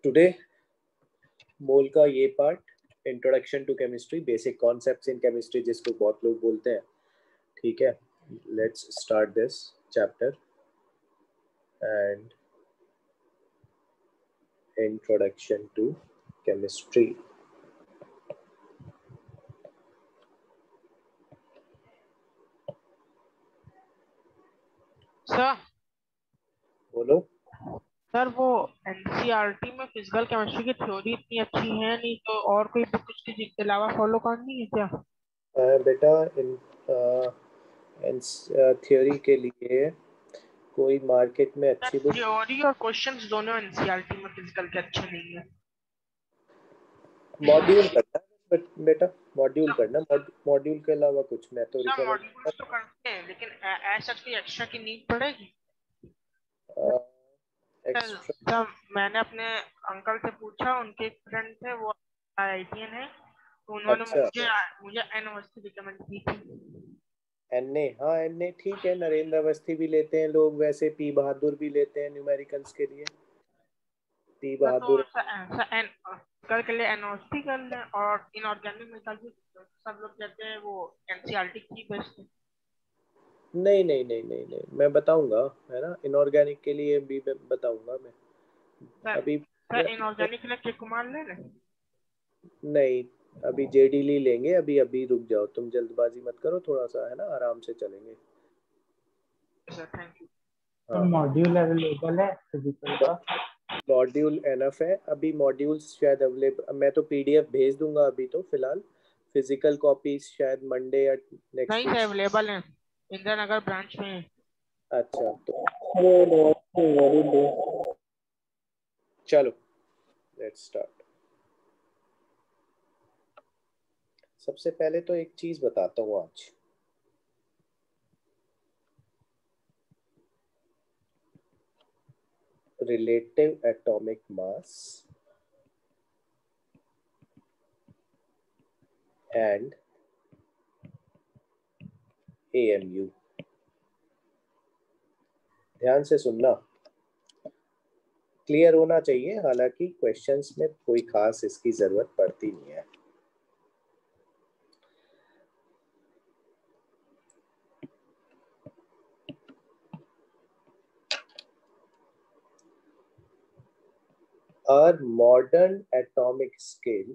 Today mole का ये part introduction to chemistry, basic concepts in chemistry जिसको बहुत लोग बोलते हैं, ठीक है। Let's start this chapter and introduction to chemistry. Sir बोलो। सर वो एनसीईआरटी में फिजिकल केमिस्ट्री की थ्योरी इतनी अच्छी है नहीं, तो और कोई बुक उसके अलावा फॉलो करनी है क्या? बेटा इन थ्योरी के लिए कोई मार्केट में अच्छी बुक थ्योरी और क्वेश्चंस दोनों एनसीईआरटी में फिजिकल के अच्छे नहीं है। मॉड्यूल करना है बेटा, मॉड्यूल करना, मॉड्यूल के अलावा कुछ मैं तो सर रिकमेंड मॉड्यूल्स तो करते हैं, लेकिन ऐसा कोई एक्स्ट्रा की नीड पड़ेगी? एक्स्ट्रा। सर मैंने अपने अंकल से पूछा, उनके एक फ्रेंड थे, वो आईआईटीएन है, तो उन्होंने अच्छा, मुझे मुझे एनओएसटी रिकमेंड की थी। एनए, हाँ एनए ठीक है, नरेंद्र अवस्थी भी लेते हैं लोग, वैसे पी बहादुर भी लेते हैं न्यूमेरिकल्स के लिए। पी सर तो बहादुर। ऐसा एन कल के लिए एनओएसटी कर लें, और इनऑर्गेनिक मेटालिक सब लोग कहते हैं वो एनसीईआरटी की बेस्ट है। नहीं नहीं नहीं नहीं नहीं, मैं बताऊंगा, है ना, इनऑर्गेनिक के लिए भी मैं बताऊंगा मैं सर अभी। सर इनऑर्गेनिक के लिए के कुमार ले लें? नहीं, अभी जेडी ली लेंगे, अभी अभी रुक जाओ, तुम जल्दबाजी मत करो, थोड़ा सा है ना, आराम से चलेंगे। Sir thank you. हाँ, मॉड्यूल अवेलेबल है फिजिकल का? मॉड्यूल एनफ है, अभी मॉड्यूल्स शायद अवेलेबल, मैं तो पीडीएफ भेज दूंगा अभी, तो फिलहाल फिजिकल कॉपीज शायद मंडे या नेक्स्ट नहीं सर वीक। अवेलेबल है, इंदिरा नगर ब्रांच में है। अच्छा, तो चलो लेट्स स्टार्ट। सबसे पहले तो एक चीज बताता हूँ आज। Relative atomic mass and AMU, ध्यान से सुनना, क्लियर होना चाहिए, हालांकि क्वेश्चंस में कोई खास इसकी जरूरत पड़ती नहीं है। Our modern atomic scale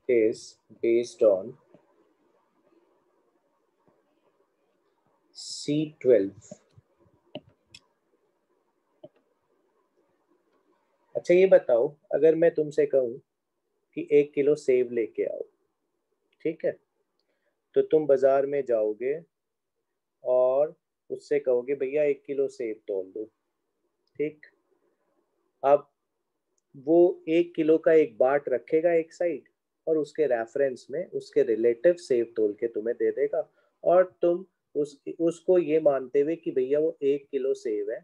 is based on C12। अच्छा ये बताओ, अगर मैं तुमसे कहूं कि 1 किलो सेब लेके आओ, ठीक है, तो तुम बाजार में जाओगे और उससे कहोगे भैया 1 किलो सेब तोल दो, ठीक। अब वो 1 किलो का एक बाट रखेगा एक साइड, और उसके रेफरेंस में उसके रिलेटिव सेब तोल के तुम्हें दे देगा, और तुम उसको ये मानते हुए कि भैया वो 1 किलो सेब है,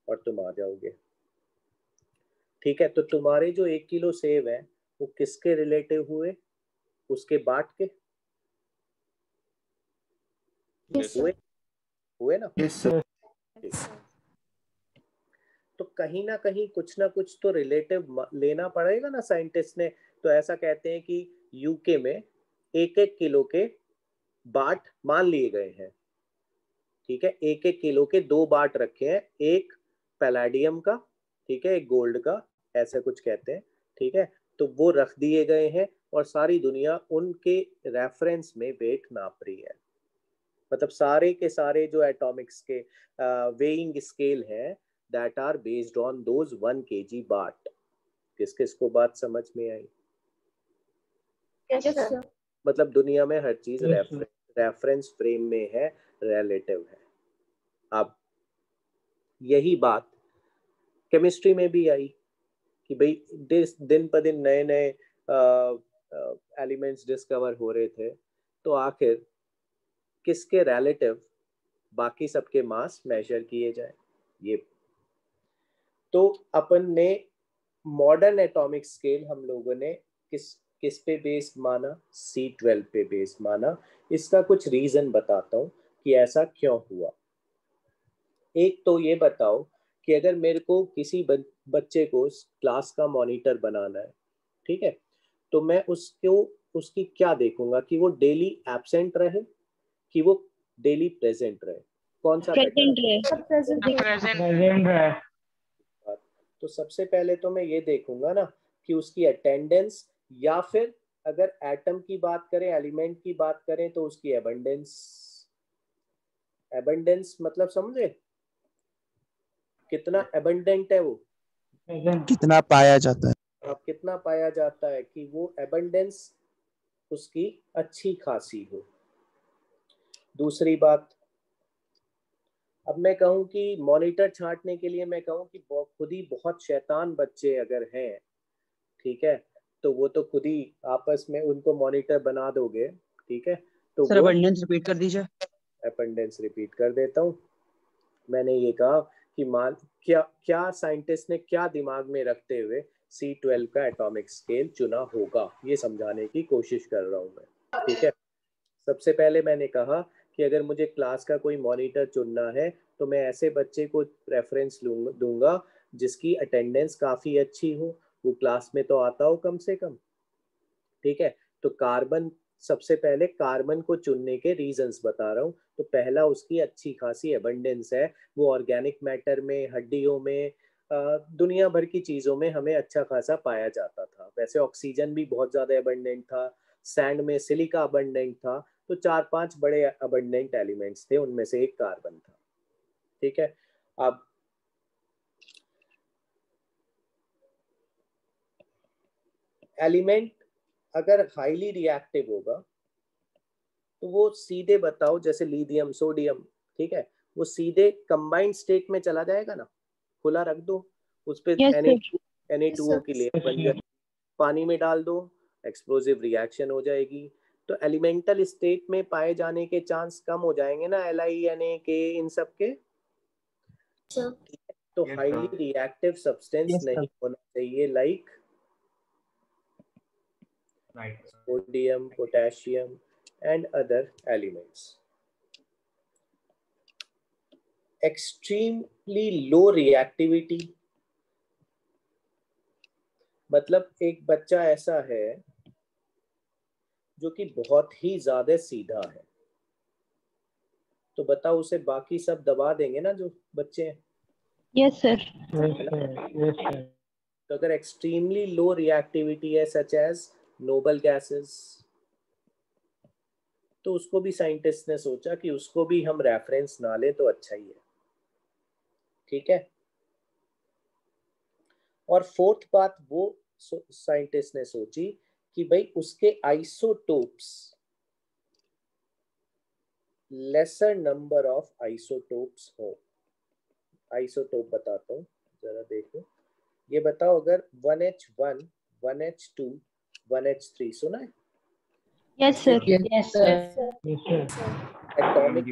और तुम आ जाओगे, ठीक है। तो तुम्हारे जो 1 किलो सेब है वो किसके रिलेटिव हुए? उसके बाट के हुए, हुए ना? Yes sir. तो कहीं ना कुछ तो रिलेटिव लेना पड़ेगा ना साइंटिस्ट ने। तो ऐसा कहते हैं कि यूके में 1-1 किलो के बाट मान लिए गए हैं, ठीक है। 1-1 किलो के 2 बाट रखे हैं, एक पैलाडियम का, ठीक है, एक गोल्ड का, ऐसा कुछ कहते हैं, ठीक है। तो वो रख दिए गए हैं, और सारी दुनिया उनके रेफरेंस में वेट नाप रही है। मतलब सारे के सारे जो एटॉमिक्स के वेइंग स्केल है, that are based on those 1 kg बाट। किस किस को बात समझ में आई? Yes sir. मतलब दुनिया में हर चीज Yes, sir. रेफरेंस फ्रेम में है, रिलेटिव है। अब यही बात केमिस्ट्री में भी आई कि भाई दिन पर दिन नए नए एलिमेंट्स डिस्कवर हो रहे थे, तो आखिर किसके रिलेटिव बाकी सबके मास मेजर किए जाए, ये। तो अपन ने मॉडर्न एटॉमिक स्केल हम लोगों ने किस किस पे बेस्ड माना? C12 पे बेस्ड माना। इसका कुछ रीजन बताता हूँ कि ऐसा क्यों हुआ। एक तो ये बताओ कि अगर मेरे को किसी बच्चे को क्लास का मॉनिटर बनाना है, ठीक है, तो मैं उसको उसकी क्या देखूंगा कि वो डेली एब्सेंट रहे कि वो डेली प्रेजेंट रहे, कौन सा बेटर प्रेजेंट है? रहे। प्रेजेंट प्रेजेंट प्रेजेंट है। तो सबसे पहले तो मैं ये देखूंगा ना कि उसकी अटेंडेंस, या फिर अगर एटम की बात करें, एलिमेंट की बात करें, तो उसकी एबंडेंस। एबंडेंस मतलब समझे, कितना एबंडेंट है वो, प्रेजेंट। कितना पाया जाता है। अब कितना पाया जाता है कि वो एबंडेंस उसकी अच्छी खासी हो। दूसरी बात, अब मैं कहूँ कि मॉनिटर छांटने के लिए मैं कहूँ कि खुद ही बहुत शैतान बच्चे अगर हैं, ठीक है, तो वो तो खुद ही आपस में उनको मॉनिटर बना दोगे, ठीक है, तो सर वो अटेंडेंस रिपीट कर दीजिए। अटेंडेंस रिपीट कर देता हूँ। मैंने ये कहा कि मान क्या क्या साइंटिस्ट ने क्या दिमाग में रखते हुए C12 का एटॉमिक स्केल चुना होगा, ये समझाने की कोशिश कर रहा हूँ मैं, ठीक है। सबसे पहले मैंने कहा कि अगर मुझे क्लास का कोई मॉनिटर चुनना है तो मैं ऐसे बच्चे को प्रेफरेंस दूंगा जिसकी अटेंडेंस काफ़ी अच्छी हो, वो क्लास में तो आता हो कम से कम, ठीक है। तो कार्बन, सबसे पहले कार्बन को चुनने के रीजंस बता रहा हूँ। तो पहला, उसकी अच्छी खासी एबंडेंस है, वो ऑर्गेनिक मैटर में, हड्डियों में, दुनिया भर की चीज़ों में हमें अच्छा खासा पाया जाता था। वैसे ऑक्सीजन भी बहुत ज़्यादा एबंडेंट था, सैंड में सिलिका अबंडेंट था, तो 4-5 बड़े अबंडेंट एलिमेंट्स थे, उनमें से एक कार्बन था, ठीक है। अब एलिमेंट अगर हाईली रिएक्टिव होगा तो वो सीधे बताओ, जैसे लिथियम, सोडियम, ठीक है, वो सीधे कंबाइंड स्टेट में चला जाएगा ना, खुला रख दो उस पर Yes, sir. Na2O की लेयर बन जाए, पानी में डाल दो, एक्सप्लोसिव रिएक्शन हो जाएगी, तो एलिमेंटल स्टेट में पाए जाने के चांस कम हो जाएंगे ना, LiNa के इन सब के। तो हाईली रिएक्टिव सब्सटेंस नहीं होना चाहिए, like sodium, potassium and other elements. Extremely low reactivity, मतलब एक बच्चा ऐसा है जो कि बहुत ही ज्यादा सीधा है, तो बताओ उसे बाकी सब दबा देंगे ना जो बच्चे हैं। Yes, sir. Yes sir. तो अगर एक्सट्रीमली लो रिएक्टिविटी है, सच एज नोबल गैसेस, तो उसको भी साइंटिस्ट ने सोचा कि उसको भी हम रेफरेंस ना लें तो अच्छा ही है, ठीक है। और फोर्थ बात वो साइंटिस्ट ने सोची कि भाई उसके isotopes, laser number of isotopes हो। आइसोटोप बताता हूँ, जरा देखो, ये बताओ, अगर 1H1, 1H2, 1H3 सुना है? Yes, sir. Yes, sir. Yes sir. Atomic,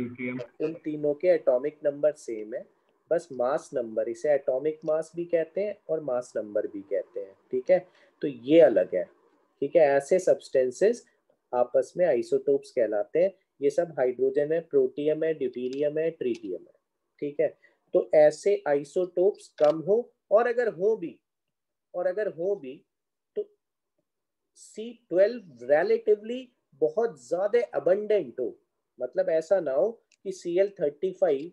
उन तीनों के एटॉमिक नंबर सेम है, बस मास नंबर, इसे एटॉमिक मास भी कहते हैं और मास नंबर भी कहते हैं, ठीक है, तो ये अलग है, ठीक है। ऐसे सब्सटेंसेस आपस में आइसोटोप्स कहलाते हैं। ये सब हाइड्रोजन है, प्रोटियम है, ड्यूटेरियम है, ट्रीटियम है, ठीक है। तो ऐसे आइसोटोप्स कम हो, और अगर हो भी तो C12 रिलेटिवली बहुत ज्यादा अबंडेंट हो, मतलब ऐसा ना हो कि Cl35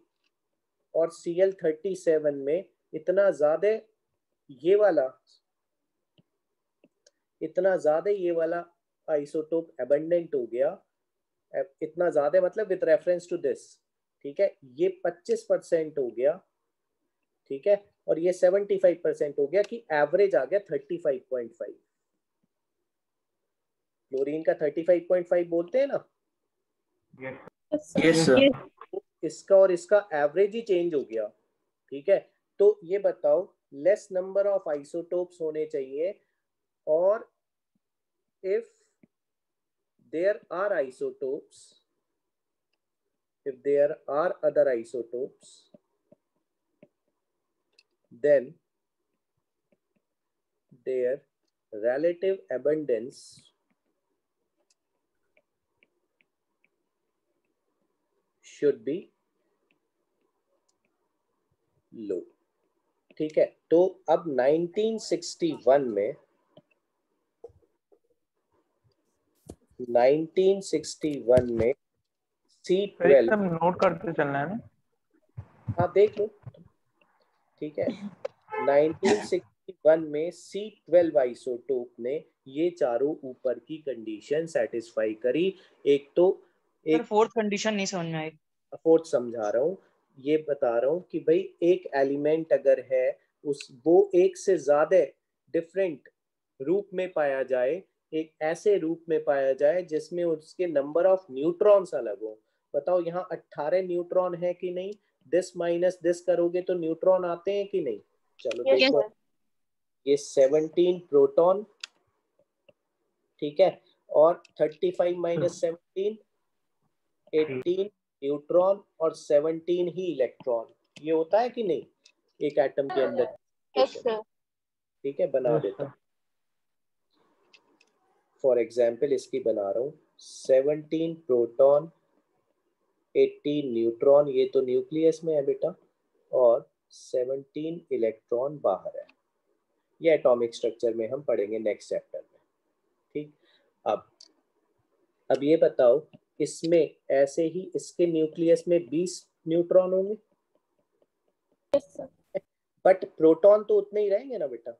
और Cl37 में इतना ज्यादा ये वाला आइसोटोप अबंडेंट हो गया, इतना ज्यादा मतलब विद रेफरेंस टू दिस, ठीक है, ये 25% हो गया, ठीक है, और ये 75% हो गया, कि एवरेज आ गया 35.5। क्लोरीन का 35.5 बोलते हैं ना, Yes, sir. इसका और इसका एवरेज ही चेंज हो गया, ठीक है। तो ये बताओ, लेस नंबर ऑफ आइसोटोप्स होने चाहिए, और if there are isotopes, if there are other isotopes, then their relative abundance should be लो। ठीक है, तो अब 1961 में 1961 में C12, नोट करते चलना है ना। हाँ देख लो। ठीक है, 1961 में C12 आइसोटोप ने ये चारों ऊपर की कंडीशन सेटिस्फाई करी। एक तो सर फोर्थ कंडीशन नहीं समझ में आई। फोर्थ समझा रहा हूँ, ये बता रहा हूँ कि भाई एक एलिमेंट अगर है उस वो एक से ज्यादा डिफरेंट रूप में पाया जाए, एक ऐसे रूप में पाया जाए जिसमें उसके नंबर ऑफ न्यूट्रॉन्स अलग हो। बताओ यहाँ 18 न्यूट्रॉन है कि नहीं, दिस माइनस दिस करोगे तो न्यूट्रॉन आते हैं कि नहीं। चलो Yes, देखो, ये 17 प्रोटॉन, ठीक है, और 35 माइनस 17 18 न्यूट्रॉन और 17 ही इलेक्ट्रॉन। ये होता है कि नहीं एक एटम के अंदर। yes, sir. ठीक है, बना देता हूँ फॉर एग्जाम्पल, इसकी बना रहा हूँ 17 प्रोटॉन 18 न्यूट्रॉन, ये तो न्यूक्लियस में है बेटा, और 17 इलेक्ट्रॉन बाहर है। ये एटॉमिक स्ट्रक्चर में हम पढ़ेंगे नेक्स्ट चैप्टर में। ठीक, अब ये बताओ, इसमें ऐसे ही इसके न्यूक्लियस में 20 न्यूट्रॉन होंगे, बट प्रोटॉन तो उतने ही रहेंगे ना बेटा।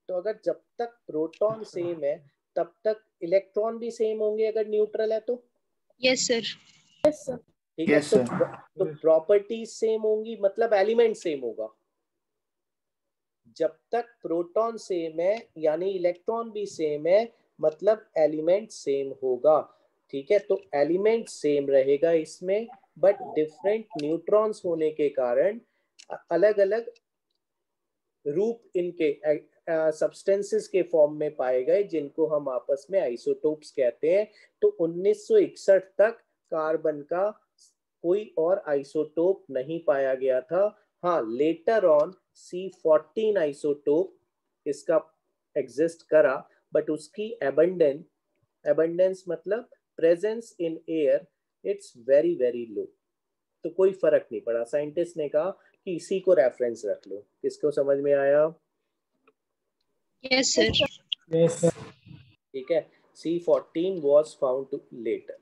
तो अगर जब तक प्रोटॉन सेम है तब तक इलेक्ट्रॉन भी सेम होंगे अगर न्यूट्रल है तो। Yes, sir. ठीक है, तो प्रॉपर्टीज सेम होंगी मतलब एलिमेंट सेम होगा। जब तक प्रोटॉन सेम है यानी इलेक्ट्रॉन भी सेम है मतलब एलिमेंट सेम होगा। ठीक है, तो एलिमेंट सेम रहेगा इसमें, बट डिफरेंट न्यूट्रॉन्स होने के कारण अलग अलग रूप इनके सब्सटेंसेस के फॉर्म में पाए गए, जिनको हम आपस में आइसोटोप्स कहते हैं। तो 1961 तक कार्बन का कोई और आइसोटोप नहीं पाया गया था। हाँ, लेटर ऑन C14 आइसोटोप इसका एग्जिस्ट करा, बट उसकी एबंडेंस मतलब presence in air, it's very very low. तो कोई फर्क नहीं पड़ा, साइंटिस्ट ने कहा कि इसी को रेफरेंस रख लो। किसको समझ में आया? Yes, sir. Yes, sir. ठीक है, C14 was found to later।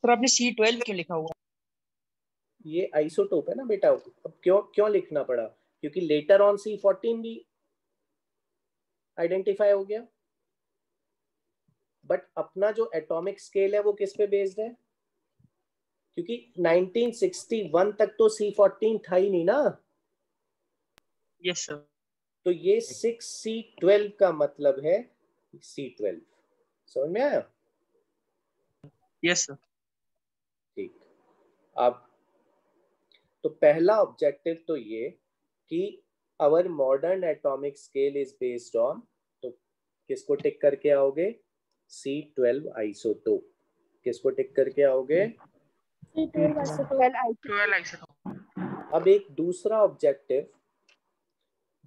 Sir आपने C12 क्यों लिखा हुआ? ये आइसोटोप है ना बेटा। अब क्यों क्यों लिखना पड़ा? क्योंकि लेटर ऑन C14 भी आइडेंटिफाई हो गया, बट अपना जो एटॉमिक स्केल है वो किस पे बेस्ड है? क्योंकि 1961 तक तो C14 था ही नहीं ना। Yes sir. तो ये 6C12 का मतलब है C12। समझ में आया? Yes sir. ठीक, अब तो पहला ऑब्जेक्टिव तो ये कि our modern atomic scale is based on, तो किसको टिक करके आओगे? C12 isotope. किसको टिक करके आओगे? 12 आइसोटोप। अब एक दूसरा ऑब्जेक्टिव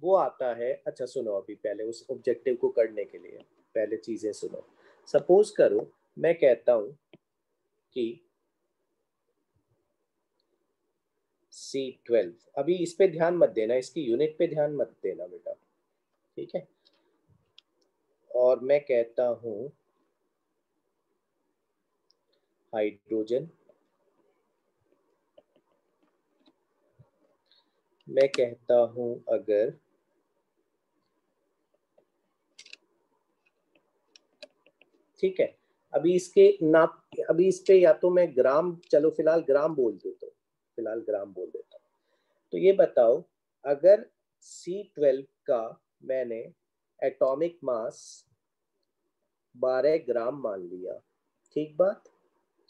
वो आता है। अच्छा सुनो, अभी पहले उस ऑब्जेक्टिव को करने के लिए पहले चीजें सुनो। सपोज करो मैं कहता हूं कि C12, अभी इस पे ध्यान मत देना, इसकी यूनिट पे ध्यान मत देना बेटा, ठीक है। और मैं कहता हूं हाइड्रोजन, मैं कहता हूं अगर ठीक है, अभी इसके नाप, अभी इस पे या तो मैं ग्राम, चलो फिलहाल ग्राम बोल देता हूँ, फिलहाल ग्राम बोल देता हूँ। तो ये बताओ, अगर C12 का मैंने एटॉमिक मास 12 ग्राम मान लिया, ठीक बात,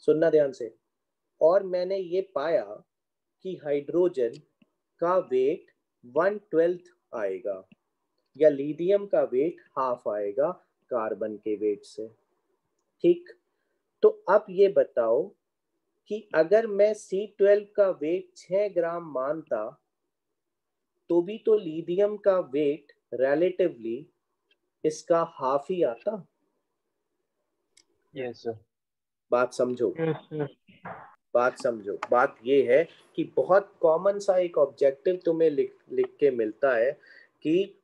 सुनना ध्यान से, और मैंने ये पाया कि हाइड्रोजन का वेट 1/12 आएगा या लिथियम का वेट हाफ आएगा कार्बन के वेट से, ठीक। तो अब ये बताओ कि अगर मैं C12 का वेट 6 ग्राम मानता तो भी तो लिथियम का वेट रिलेटिवली इसका हाफ ही आता। Yes sir. बात समझो। Yes, sir. बात समझो, बात ये है कि बहुत कॉमन सा एक ऑब्जेक्टिव तुम्हें लिख के मिलता है कि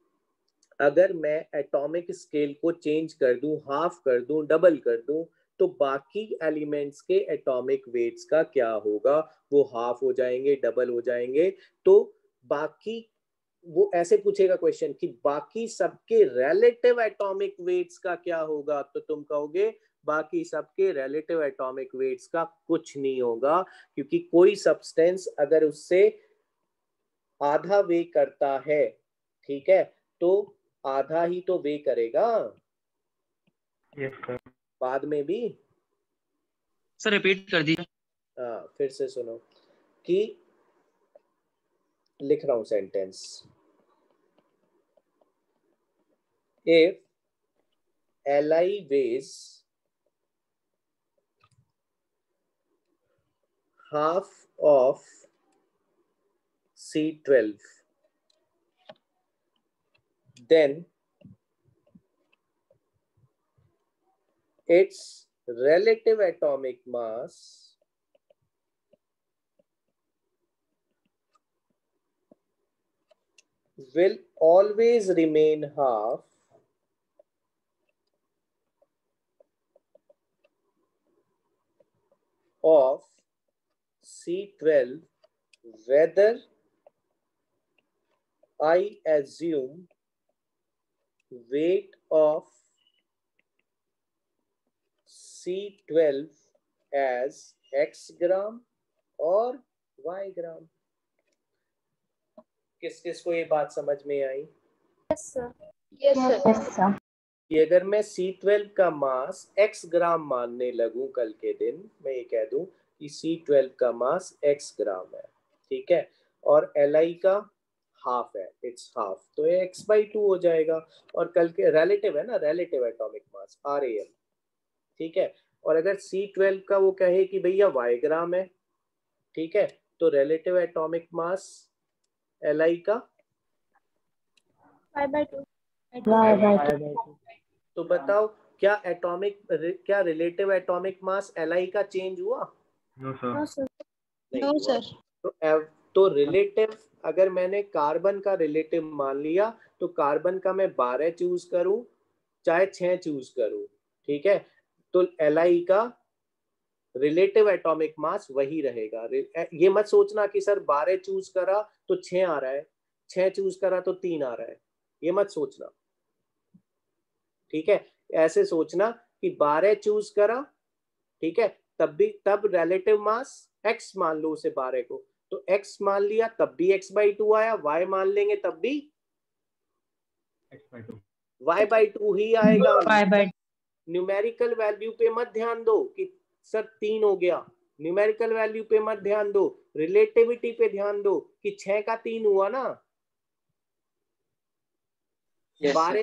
अगर मैं एटॉमिक स्केल को चेंज कर दूं, हाफ कर दूं, डबल कर दूं, तो बाकी एलिमेंट्स के एटॉमिक वेट्स का क्या होगा, वो हाफ हो जाएंगे, डबल हो जाएंगे। तो बाकी वो ऐसे पूछेगा क्वेश्चन कि बाकी सबके रिलेटिव एटॉमिक वेट्स का क्या होगा, तो तुम कहोगे बाकी सबके रिलेटिव एटॉमिक वेट्स का कुछ नहीं होगा, क्योंकि कोई सब्सटेंस अगर उससे आधा वे करता है, ठीक है, तो आधा ही तो वे करेगा यस सर। बाद में भी। सर रिपीट कर दीजिए। हाँ फिर से सुनो कि लिख रहा हूं sentence. If Li weighs half of C12, then its relative atomic mass will always remain half of C12 whether I assume weight of C12 as X gram और Y ग्राम। किस किस को ये बात समझ में आई? Yes sir. कि अगर मैं C12 का मास X ग्राम मानने लगूं, कल के दिन मैं ये कह दूं कि C12 का मास X ग्राम है, ठीक है, और Li का हाफ है, इट्स हाफ, तो ये x/2 हो जाएगा। और कल के रिलेटिव है ना, रिलेटिव एटॉमिक मास RAM, ठीक है। और अगर C12 का वो कहे कि भैया Y ग्राम है, ठीक है, तो रिलेटिव एटॉमिक मास Li का y/2। तो बताओ क्या रिलेटिव एटॉमिक मास Li का चेंज हुआ? No sir. नहीं नो हुआ। सर। तो रिलेटिव, अगर मैंने कार्बन का रिलेटिव मान लिया, तो कार्बन का मैं 12 चूज करूं चाहे 6 चूज करूं, ठीक है, तो Li का रिलेटिव एटॉमिक मास वही रहेगा। ये मत सोचना कि सर 12 चूज करा तो 6 आ रहा है, 6 चूज करा तो 3 आ रहा है, ये मत सोचना, ठीक है। ऐसे सोचना कि 12 चूज करा, ठीक है, तब रिलेटिव मास x मान लो उसे 12 को, तो x मान लिया तब भी x/2 आया, y मान लेंगे तब भी y/2 ही आएगा। न्यूमेरिकल वैल्यू पे मत ध्यान दो कि सर 3 हो गया, न्यूमेरिकल वैल्यू पे मत ध्यान दो, रिलेटिविटी पे ध्यान दो कि 6 का 3 हुआ ना। 12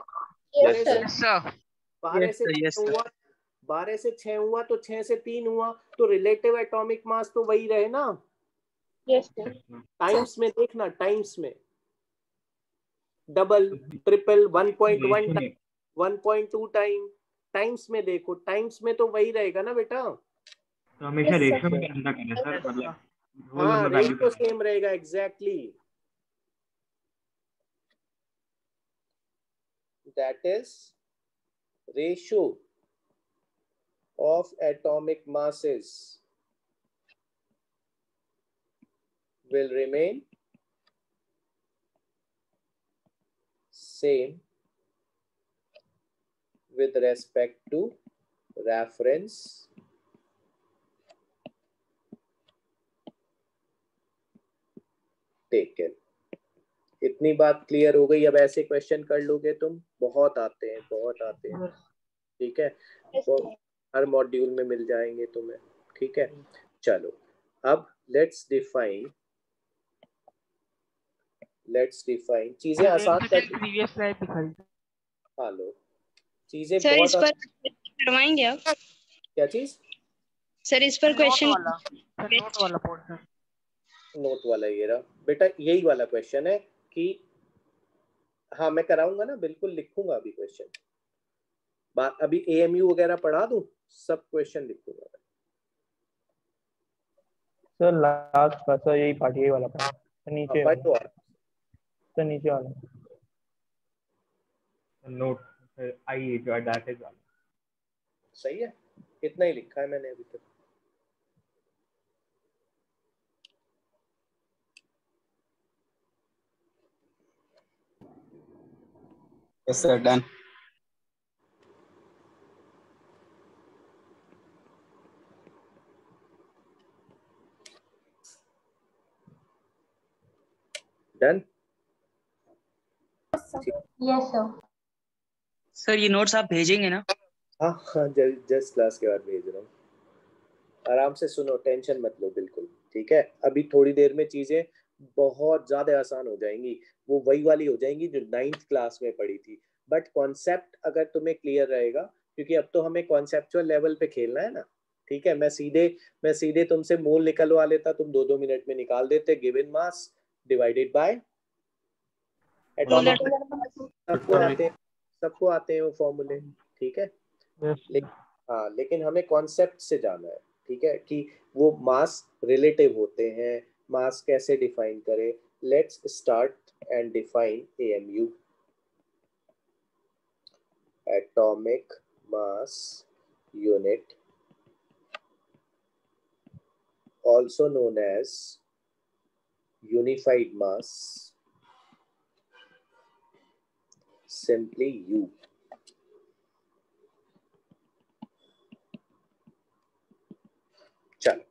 से 6 हुआ, 12 से 6 हुआ तो 6 से 3 हुआ, तो रिलेटिव एटॉमिक मास तो वही रहे ना। Yes sir. टाइम्स में देखना, टाइम्स में double, triple, 1.1 time, 1.2 time, times में देखो, टाइम्स में तो वही रहेगा ना बेटा। तो हमेशा रेशियो में क्या करें सर, मतलब होल हाँ नंबर वैल्यू रेशियो सेम रहेगा, exactly, that is ratio of atomic masses will remain same with respect to reference taken। इतनी बात क्लियर हो गई? अब ऐसे क्वेश्चन कर लोगे तुम, बहुत आते हैं, बहुत आते हैं, ठीक है, वो हर मॉड्यूल में मिल जाएंगे तुम्हें, ठीक है। चलो अब लेट्स डिफाइन चीजें आसान कर, प्रीवियस स्लाइड दिखाई। हाँ लो, चीजें सर इस बहुत पर करवाएंगे आप? क्या चीज? सर इस पर क्वेश्चन नोट वाला पोर्शन, नोट वाला ये रहा बेटा, यही वाला क्वेश्चन है कि हाँ मैं कराऊंगा ना, बिल्कुल लिखूंगा अभी क्वेश्चन, बात अभी AMU वगैरह पढ़ा दूं, सब क्वेश्चन लिखूंगा मैं। सर लास्ट का सर यही पार्ट, यही वाला पार्ट, नीचे हाँ, वाला, पढ़ो। सर नीचे वाला नोट, आई जो दैट इज वाला। सही है, इतना ही लिखा है मैंने अभी तक। Yes sir, done. Done. Yes sir. Sir ये नोट्स आप भेजेंगे ना? हाँ हाँ, जस्ट क्लास के बाद भेज रहा हूँ। आराम से सुनो, टेंशन मत लो बिल्कुल, ठीक है। अभी थोड़ी देर में चीजें बहुत ज्यादा आसान हो जाएंगी, वो वही वाली हो जाएंगी जो 9th क्लास में पढ़ी थी। बट कॉन्सेप्ट अगर तुम्हें क्लियर रहेगा, क्योंकि अब तो हमें कॉन्सेप्चुअल लेवल पे खेलना है ना, ठीक है। मैं सीधे तुमसे मोल निकलवा लेता, तुम 2-2 मिनट में निकाल देते। Given mass divided by atomic. सबको आते हैं वो फॉर्मूले, ठीक है। हाँ, लेकिन हमें कॉन्सेप्ट से जाना है, ठीक है, कि वो मास रिलेटिव होते हैं, मास कैसे डिफाइन करें। Let's start and define AMU, atomic mass unit, also known as unified mass, simply U. चलो,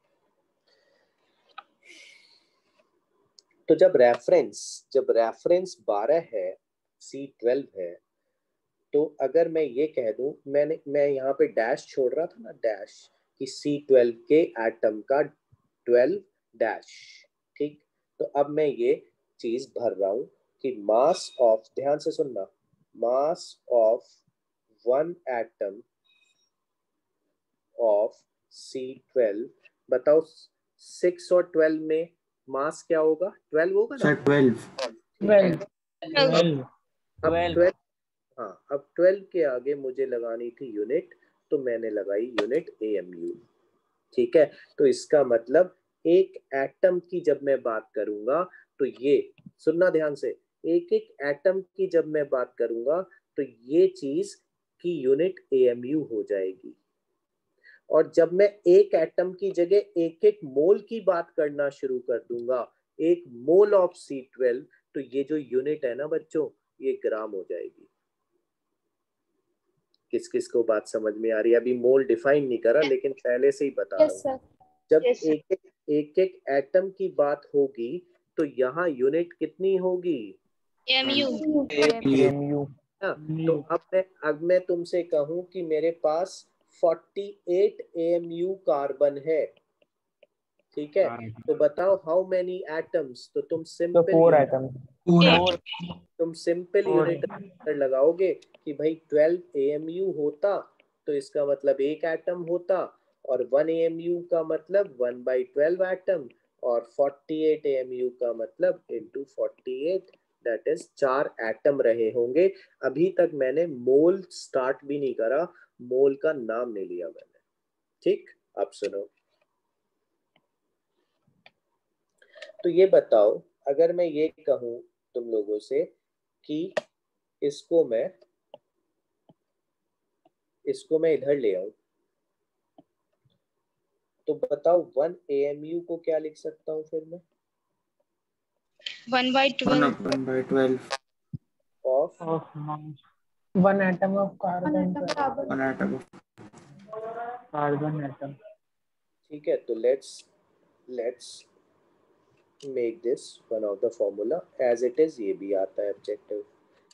तो जब रेफरेंस 12 है, C12 है, तो अगर मैं ये कह दूं, मैं यहाँ पे डैश छोड़ रहा था ना, डैश, कि C12 के एटम का 12 डैश, ठीक। तो अब मैं ये चीज भर रहा हूं कि मास ऑफ, ध्यान से सुनना, mass of one atom of C12, बताओ 6 और 12 में मास क्या होगा? 12 होगा ना? 12 अब 12, हाँ, अब 12 के आगे मुझे लगानी थी यूनिट, तो मैंने लगाई यूनिट AMU, ठीक है। तो इसका मतलब एक एटम की जब मैं बात करूंगा, तो ये सुनना ध्यान से, एक एक एटम की जब मैं बात करूंगा, तो ये चीज की यूनिट AMU हो जाएगी। और जब मैं एक एटम की जगह एक एक मोल की बात करना शुरू कर दूंगा, एक मोल ऑफ C12, तो ये जो यूनिट है ना बच्चों, ये ग्राम हो जाएगी। किस किस को बात समझ में आ रही है? अभी मोल डिफाइन नहीं करा, लेकिन पहले से ही बता रहा हूँ। जब एक एक एटम की बात होगी, तो यहाँ यूनिट कितनी होगी? AMU। तो अब मैं तुमसे कहूं कि मेरे पास 48 AMU कार्बन है, ठीक है। तो बताओ हाउ मेनी एटम्स? तो तुम सिंपल यूनिट लगाओगे कि भाई 12 AMU होता, तो इसका मतलब एक एटम होता, और 1 AMU का मतलब 1/12 एटम, और 48 AMU का मतलब इंटू 48, दैट इज 4 एटम रहे होंगे। अभी तक मैंने मोल स्टार्ट भी नहीं करा, मोल का नाम नहीं लिया मैंने, ठीक। अब सुनो, तो ये बताओ, अगर मैं ये कहूं तुम लोगों से कि इसको मैं इधर ले आऊं, तो बताओ 1 AMU को क्या लिख सकता हूं फिर मैं? 1/12 of 1 atom of carbon atom। ठीक है, तो let's make this one of the formula as it is. ये भी आता है ऑब्जेक्टिव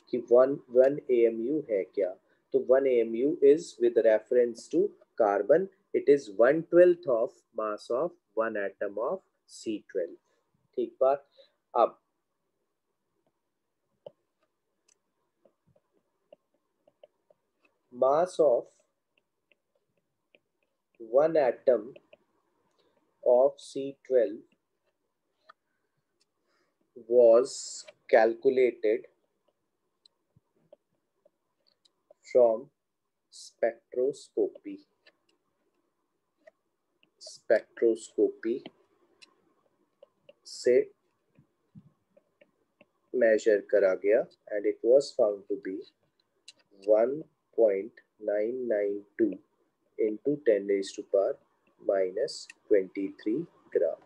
कि 1 AMU है क्या? तो 1 AMU is with reference to carbon, it is 1/12 of mass of 1 atom of C12, ठीक बात। अब mass of 1 atom of C12 was calculated from spectroscopy से measure करा गया and it was found to be 1.992 into 10 raised to power minus 23 ग्राम।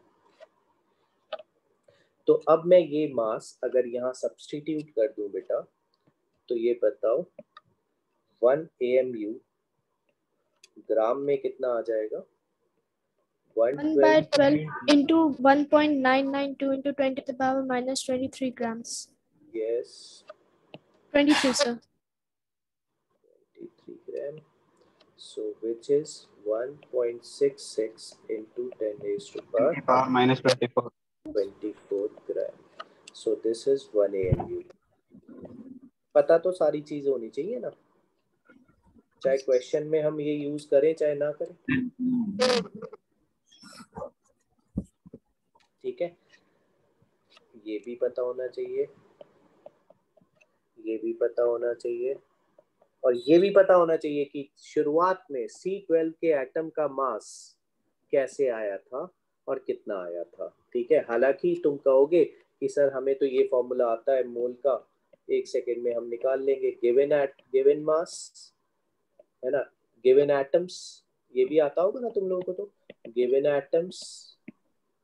तो अब मैं ये मास अगर यहाँ सब्स्टिट्यूट कर दूं बेटा, तो ये बताओ 1 AMU ग्राम में कितना आ जाएगा? 1/12 into 1.992 into 10 to the power minus 23 grams. Yes. 23, sir. 23 gram. So which is 1.66 into 10 raised to power minus 24. 24 gram. So this is 1 AMU. पता तो सारी चीज होनी चाहिए ना, चाहे क्वेश्चन में हम ये यूज करें चाहे ना करें। ठीक है, ये भी पता होना चाहिए, ये भी पता होना चाहिए, और ये भी पता होना चाहिए कि शुरुआत में C12 के एटम का मास कैसे आया था और कितना आया था। ठीक है, हालांकि तुम कहोगे कि सर हमें तो ये फॉर्मूला आता है मोल का, एक सेकेंड में हम निकाल लेंगे। गिवन मास है ना, गिवन एटम्स, ये भी आता होगा ना तुम लोगों को। तो given atoms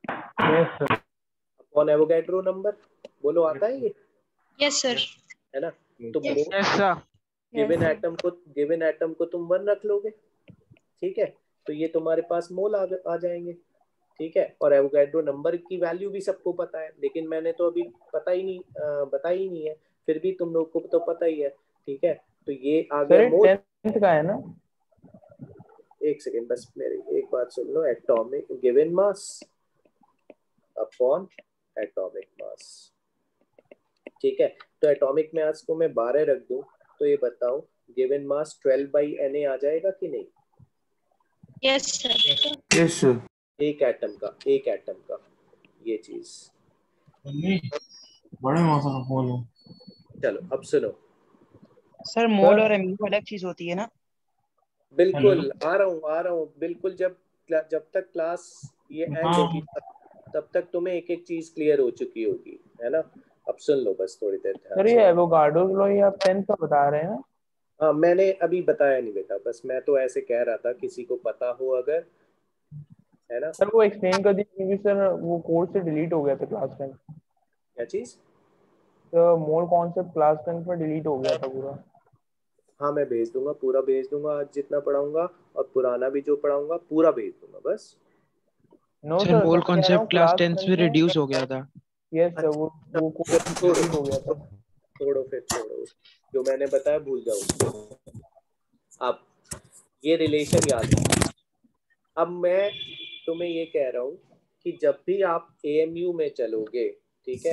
upon Avogadro number, बोलो आता है ये? Yes, sir. है ना, तो यस सर। गिवन एटम को तुम 1 रख लोगे। ठीक है, तो ये तुम्हारे पास मोल आ जाएंगे। ठीक है, और एवोगैड्रो नंबर की वैल्यू भी सबको पता है, लेकिन मैंने तो अभी बताई नहीं है, फिर भी तुम लोग को तो पता ही है। ठीक है, तो ये आ गया मोल। 10th का है ना? एक सेकेंड बस, मेरी एक बात सुन लो। Atomic given mass upon atomic mass. ठीक है, तो एटॉमिक मास को मैं 12 रख दूं, तो ये बताओ गिवन मास 12/Na आ जाएगा कि नहीं? Yes, sir. Yes, sir. एक एटम का ये चीज। बड़े मौसम का फोन है। चलो अब सुनो। सर मोल और एमयू अलग चीज होती है ना? बिल्कुल आ रहा हूँ बिल्कुल। जब तक क्लास ये एंड होगी तब तक तुम्हें एक एक चीज क्लियर हो चुकी होगी, है ना। अब सुन लो बस थोड़ी देर ध्यान सर से। ये एवोगाड्रो लॉ ये आप 10th का बता रहे हैं ना? हाँ, मैंने अभी बताया नहीं बेटा, बस मैं तो ऐसे कह रहा था, किसी को पता हो अगर, है ना। सर वो एक्सप्लेन कर दीजिए क्योंकि सर वो कोर्स से डिलीट हो गया था क्लास 10। क्या चीज? तो मोल कॉन्सेप्ट क्लास 10 में डिलीट हो गया था पूरा। हाँ, मैं भेज दूंगा, पूरा भेज दूंगा आज जितना पढ़ाऊंगा, और पुराना भी जो पढ़ाऊंगा पूरा भेज दूंगा बस। नो सर सर, मोल मैं कह रहा हूँ कॉन्सेप्ट क्लास क्लास 10 में रिड्यूस हो गया था। यस सर, वो कोर्स डिलीट हो गया था। छोड़ो जो मैंने बताया भूल जाओ। अब ये रिलेशन याद रखो। अब मैं तुम्हें ये कह रहा हूँ कि जब भी आप AMU में चलोगे, ठीक है,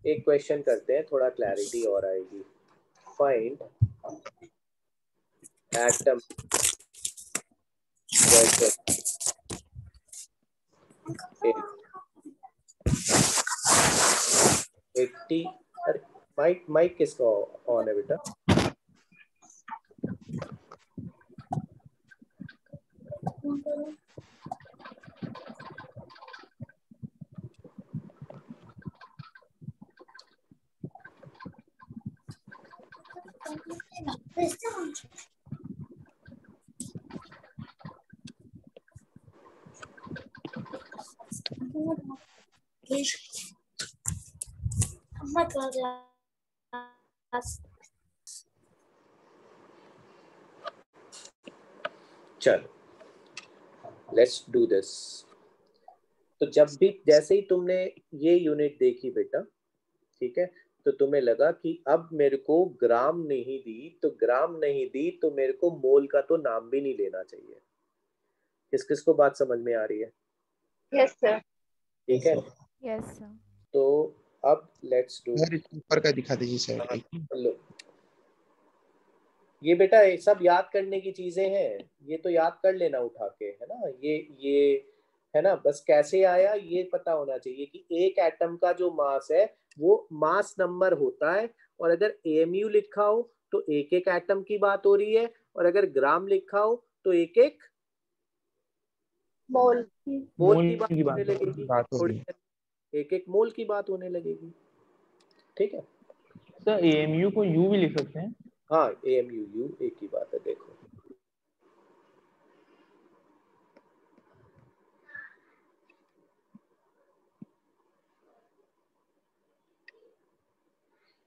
एक क्वेश्चन करते हैं, थोड़ा क्लैरिटी और आएगी। Find atom pressure 80। अरे माइक किसका ऑन है बेटा? चलो लेट्स डू दिस। तो जब भी जैसे ही तुमने ये यूनिट देखी बेटा, ठीक है, तो तुम्हें लगा कि अब मेरे को ग्राम नहीं दी तो मेरे को मोल का तो नाम भी नहीं लेना चाहिए। किस को बात समझ में आ रही है? Yes, sir. ठीक है, Yes, sir. तो अब लेट्स डू। ऊपर का दिखा दीजिए सर। लो ये बेटा, ये सब याद करने की चीजें हैं, ये तो याद कर लेना उठा के, है ना। ये है ना, बस कैसे आया ये पता होना चाहिए कि एक एटम का जो मास है वो मास नंबर होता है, और अगर AMU लिखा हो तो एक एक एटम की बात हो रही है, और अगर ग्राम लिखा हो तो एक एक मोल मोल की बात होने लगेगी। थोड़ी एक एक मोल की बात होने लगेगी। ठीक है सर AMU को U भी लिख सकते हैं। हाँ, AMU U एक ही बात है। देखो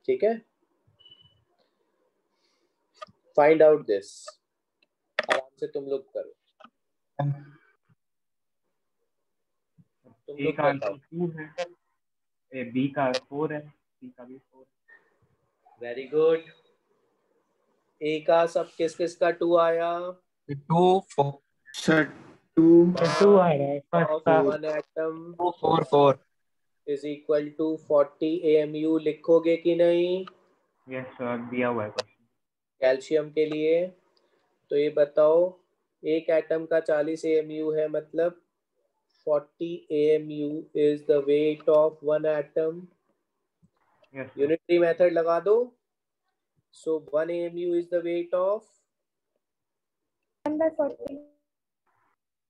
ठीक है, फाइंड आउट दिस, आराम से तुम लोग करो, तुम ए लोग का बताओ। आंसर 2 है, बी का 4 है, सी का भी 4। Very good. ए का सब किस किस का 2 आया? 2 4 सर 2 2 आ रहा है फर्स्ट ऑफ का। 1 atom 2 4 4 is equal to 40 AMU लिखोगे कि नहीं यस सर, दिया हुआ है क्वेश्चन। कैल्शियम के लिए? तो ये बताओ, एक एटम का 40 AMU है, मतलब 40 AMU is the weight of 1 atom. Yes sir, unitary method लगा दो। सो 1 AMU is the weight of 1/40.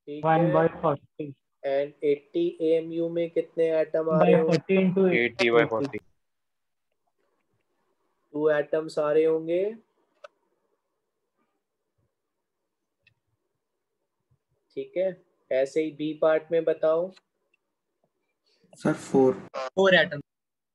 ठीक 1/40 है, एंड 80 AMU में कितने एटम आ रहे होंगे? 40 into 80/40 2 एटम सारे होंगे। ठीक है, ऐसे ही बी पार्ट में बताओ। Sir 4 4 atom.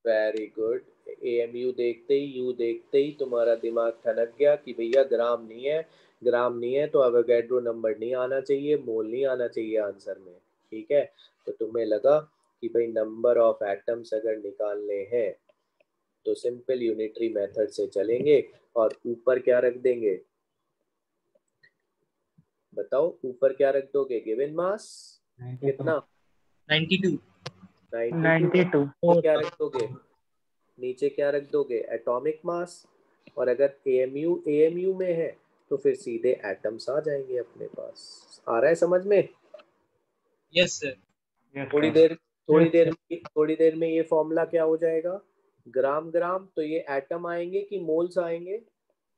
Very good. AMU देखते ही, यू देखते ही तुम्हारा दिमाग ठनक गया कि भैया ग्राम नहीं है, ग्राम नहीं है तो एवोगैड्रो नंबर नहीं आना चाहिए, मोल नहीं आना चाहिए आंसर में। ठीक है, तो तुम्हें लगा कि भाई नंबर ऑफ एटम्स अगर निकालने हैं तो सिंपल यूनिटरी मेथड से चलेंगे और ऊपर क्या रख देंगे? बताओ ऊपर क्या रख दोगे? गिवन मास कितना? 92 92। 92 क्या रख दोगे? नीचे क्या रख दोगे? Atomic mass. और अगर AMU में है तो फिर सीधे एटम्स आ जाएंगे अपने पास। आ रहा है समझ में? Yes sir. यस थोड़ी सर, देर में ये फॉर्मूला क्या हो जाएगा? ग्राम ग्राम, तो ये एटम आएंगे कि मोल्स आएंगे?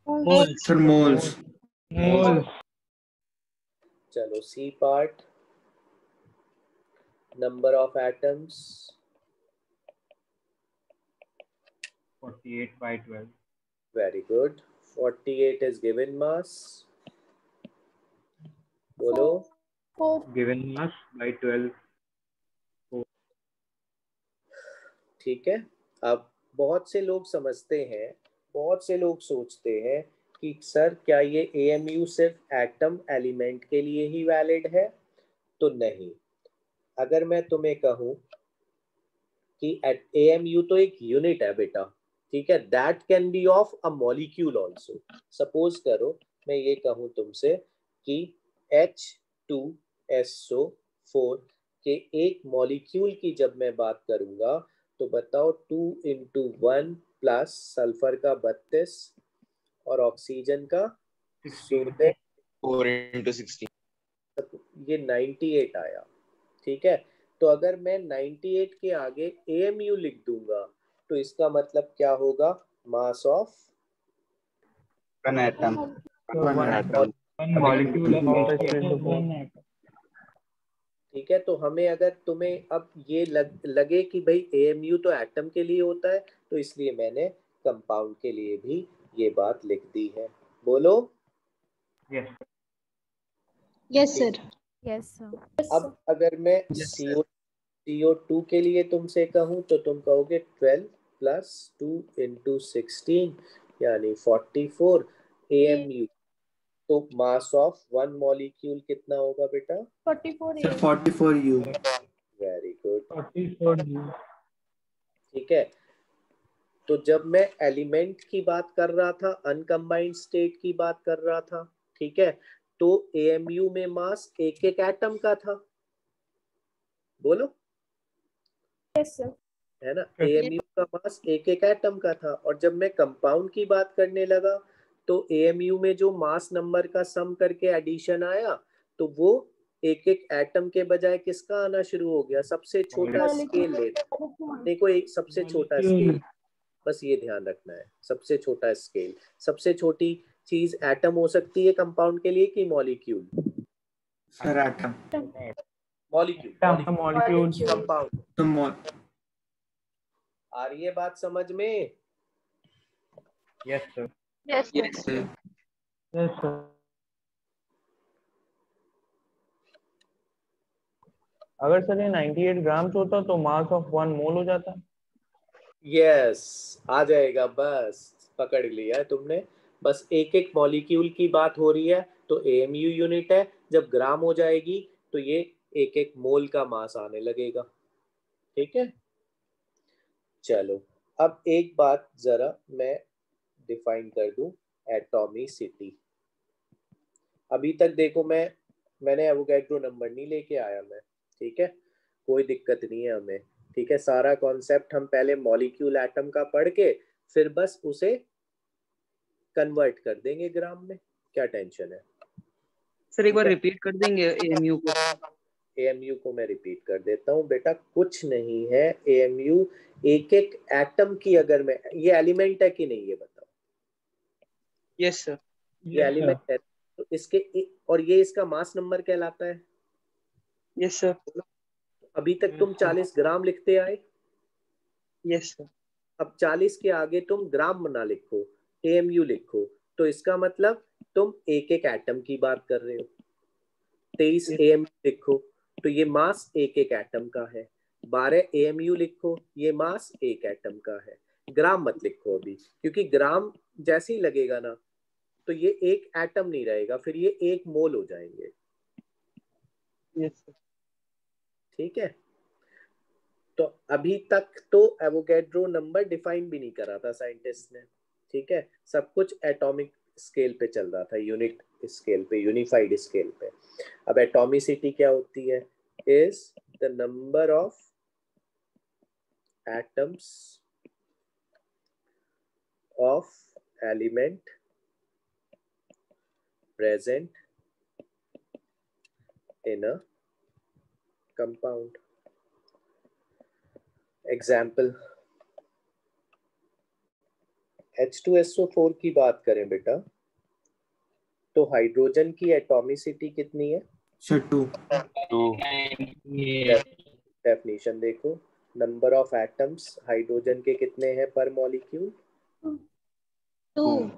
मोल्स। Sir moles mole. चलो C part, number of atoms 48/12। Very good. 48 is given mass. बोलो। 4. Given mass by 12। ठीक है, अब बहुत से लोग समझते हैं, बहुत से लोग सोचते हैं कि सर क्या ये AMU सिर्फ एटम एलिमेंट के लिए ही वैलिड है? तो नहीं। अगर मैं तुम्हें कहूं कि AMU तो एक यूनिट है बेटा, ठीक है, that can be of a molecule also. Suppose करो मैं ये कहूं तुमसे कि H2SO4 के एक मॉलिक्यूल की जब मैं बात करूंगा तो बताओ 2 × 1 प्लस सल्फर का 32 और ऑक्सीजन का 16, 4 into 16 ये 98 आया। ठीक है, तो अगर मैं 98 के आगे AMU लिख दूंगा तो इसका मतलब क्या होगा? मास of 1 atom। One atom. One molecule of one atom. ठीक है, तो हमें अगर तुम्हें अब ये लगे कि भाई AMU तो एटम के लिए होता है, तो इसलिए मैंने कंपाउंड के लिए भी ये बात लिख दी है। बोलो। Yes Yes, sir. Yes, sir. अब अगर मैं Yes, sir. CO2 के लिए तुमसे कहूँ तो तुम कहोगे 12 + 2 × 16 यानी 44 AMU। तो मास ऑफ 1 मॉलिक्यूल कितना होगा बेटा? 44 sir AM. 44 U very good. 44 U। ठीक है, तो जब मैं एलिमेंट की बात कर रहा था, अनकंबाइंड स्टेट की बात कर रहा था, ठीक है, तो AMU में मास एक एक एटम का था। बोलो, Yes, sir. है ना? AMU का मास एक एक एटम का था। और जब मैं कंपाउंड की बात करने लगा तो AMU में जो मास नंबर का सम करके एडिशन आया तो वो एक एक एटम के बजाय किसका आना शुरू हो गया? सबसे छोटा स्केल लेना। देखो, एक सबसे छोटा स्केल, बस ये ध्यान रखना है, सबसे छोटा स्केल। सबसे छोटी चीज एटम हो सकती है कंपाउंड के लिए कि molecule? Sir atom. Molecule. Molecule. Compound. तो आ रही है बात समझ में? Yes sir. Yes, sir. Yes, sir. Yes, sir. अगर सर ये 98 ग्राम्स होता तो मास ऑफ 1 मोल हो जाता। यस, आ जाएगा, बस पकड़ लिया है तुमने। बस एक एक मॉलिक्यूल की बात हो रही है तो एएमयू यूनिट है, जब ग्राम हो जाएगी तो ये एक एक मोल का मास आने लगेगा। ठीक है, चलो अब एक बात जरा मैं डिफाइन कर दूं, एटॉमिसिटी। अभी तक देखो मैंने एवोगैड्रो नंबर नहीं लेके आया मैं, ठीक है, कोई दिक्कत नहीं है हमें। ठीक है, सारा कॉन्सेप्ट हम पहले मॉलिक्यूल एटम का पढ़ के फिर बस उसे कन्वर्ट कर देंगे ग्राम में, क्या टेंशन है। सर एक बार रिपीट कर देंगे एएमयू को। एएमयू को मैं रिपीट कर देता हूँ बेटा, कुछ नहीं है। एएमयू एक एक एटम की, अगर मैं, ये एलिमेंट है कि नहीं ये बताओ। Yes sir. ये एलिमेंट है तो इसके और ये इसका मास नंबर कहलाता है। Yes sir. अभी तक तुम 40 ग्राम लिखते आए, यस सर। अब 40 के आगे तुम ग्राम ना लिखो, एएमयू लिखो, तो इसका मतलब तुम एक एक एटम की बात कर रहे हो। 23 एएमयू लिखो तो ये मास एक एक एटम का है। 12 एएमयू लिखो, ये मास एक एटम का है। ग्राम मत लिखो अभी, क्योंकि ग्राम जैसे ही लगेगा ना तो ये एक एटम नहीं रहेगा, फिर ये एक मोल हो जाएंगे। Yes sir. ठीक है, तो अभी तक तो एवोगैड्रो नंबर डिफाइन भी नहीं करा था साइंटिस्ट ने। ठीक है, सब कुछ एटॉमिक स्केल पे चल रहा था, यूनिट स्केल पे, यूनिफाइड स्केल पे। अब एटॉमिसिटी क्या होती है? Is the number of atoms of element present in a compound. Example, H2SO4 की बात करें बेटा तो हाइड्रोजन की एटॉमिसिटी कितनी है? सर 2। डेफिनेशन देखो, नंबर ऑफ एटम्स हाइड्रोजन के कितने हैं पर मॉलिक्यूल? 2.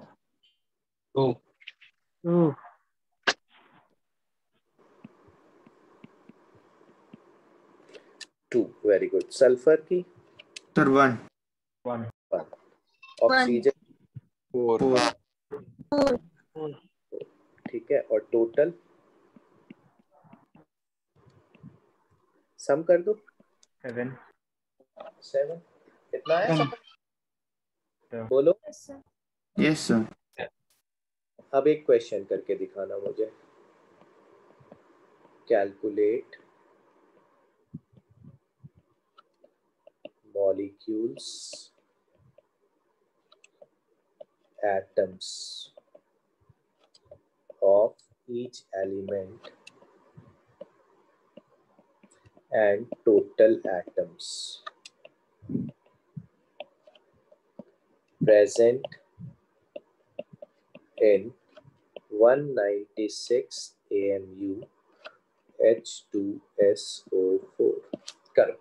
2। Very good. सल्फर की? सर 1। ऑक्सीजन? 4। ठीक है, और टोटल सम कर दो। 7 कितना है? बोलो। Yes, sir. Yes sir. अब एक क्वेश्चन करके दिखाना मुझे। Calculate molecules atoms of each element and total atoms present in 196 AMU H2SO4 करो।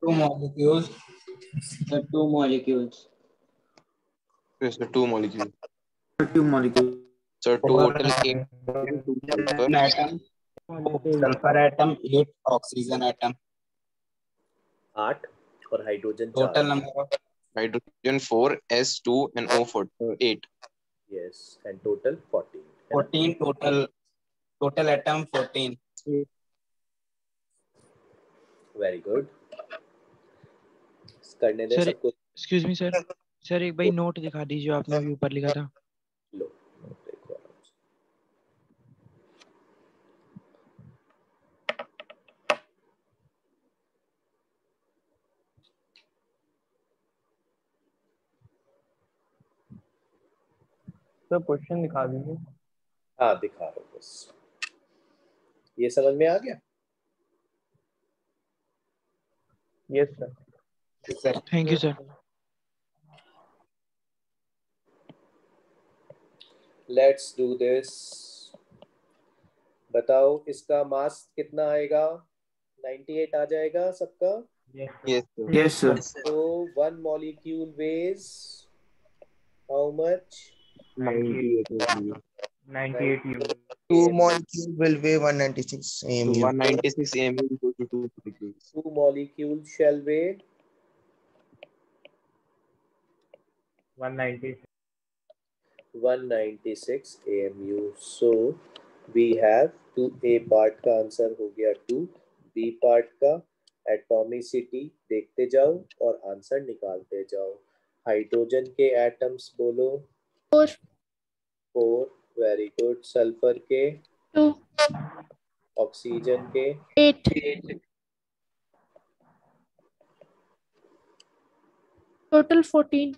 Two molecules. The two molecules. Yes, the two molecules. Sir 2 molecule. So total 8 One atom. Sulfur atom. 8 oxygen atom. 8 और hydrogen Total 4। number of hydrogen 4 S2 and O4 8. Yes, and total 14 है ना? 14 total atom 14. Very good, करने दे sir सबको। Excuse me sir, sir एक भाई note दिखा दीजिए, आपने अभी ऊपर लिखा था। लो देखो आराम से। सर क्वेश्चन दिखा दीजिए। हाँ दिखा रहा हूँ बस, ये समझ में आ गया? Yes sir. Thank you sir. Let's do this. बताओ इसका मास कितना आएगा? 98 आ जाएगा सबका? Yes, sir. Yes, sir. So one molecule weighs how much? 98 only. 98 2 molecule will weigh 196 So AMU. 196 AMU equals to 2 molecules. Two molecules shall weigh 196 AMU. So we have 2A part का answer हो गया 2, B part का atomicity देखते जाओ और answer निकालते जाओ। Hydrogen के एटम्स बोलो। 4, 4, वेरी गुड। सल्फर के 2, ऑक्सीजन के 8, total 14.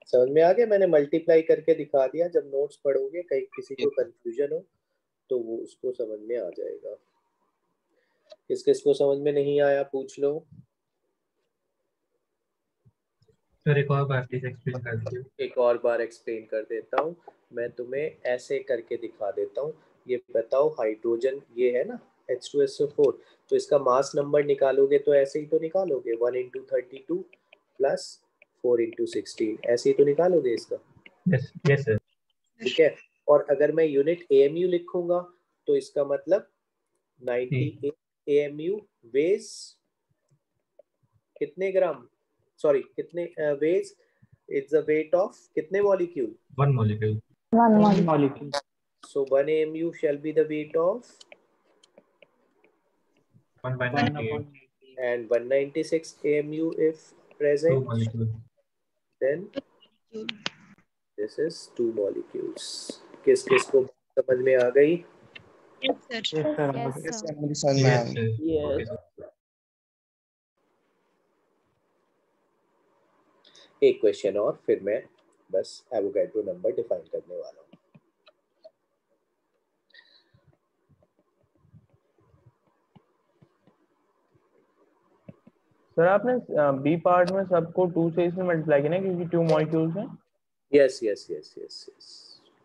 समझ में आ गया? मैंने मल्टीप्लाई करके दिखा दिया। जब नोट्स पढ़ोगे कहीं किसी को कंफ्यूजन हो तो वो उसको समझ में आ जाएगा। किस किस को समझ में नहीं आया पूछ लो। सर एक और बार प्लीज एक्सप्लेन कर दीजिए। एक और बार एक्सप्लेन कर देता हूँ। मैं तुम्हें ऐसे करके दिखा देता हूँ। ये बताओ, हाइड्रोजन ये है ना H2SO4, तो इसका मास नंबर निकालोगे तो ऐसे ही तो निकालोगे, 1 × 32 प्लस 4 × 16, ऐसे ही तो निकालोगे इसका। Yes sir. ठीक है। और अगर मैं यूनिट AMU लिखूंगा तो इसका मतलब 98 AMU वेज कितने ग्राम, सॉरी कितने weighs, it's the weight of कितने molecule? 1 molecule. One molecule. So 1 AMU shall be the weight of 1/98. and 196 AMU if 2 present, molecules. then this is 2 molecules. किस किस को समझ में आ गई? Yes, sir. Yes, sir. मुझे समझ में आ Yes, गई। sir. Okay, sir. एक क्वेश्चन और फिर मैं बस एवोगैड्रो नंबर डिफाइन करने वाला हूँ। सर आपने बी पार्ट में सबको 2 से इसमें मल्टीप्लाई किया ना, क्योंकि 2 मॉलिक्यूल्स हैं। Yes, yes, yes, yes, yes.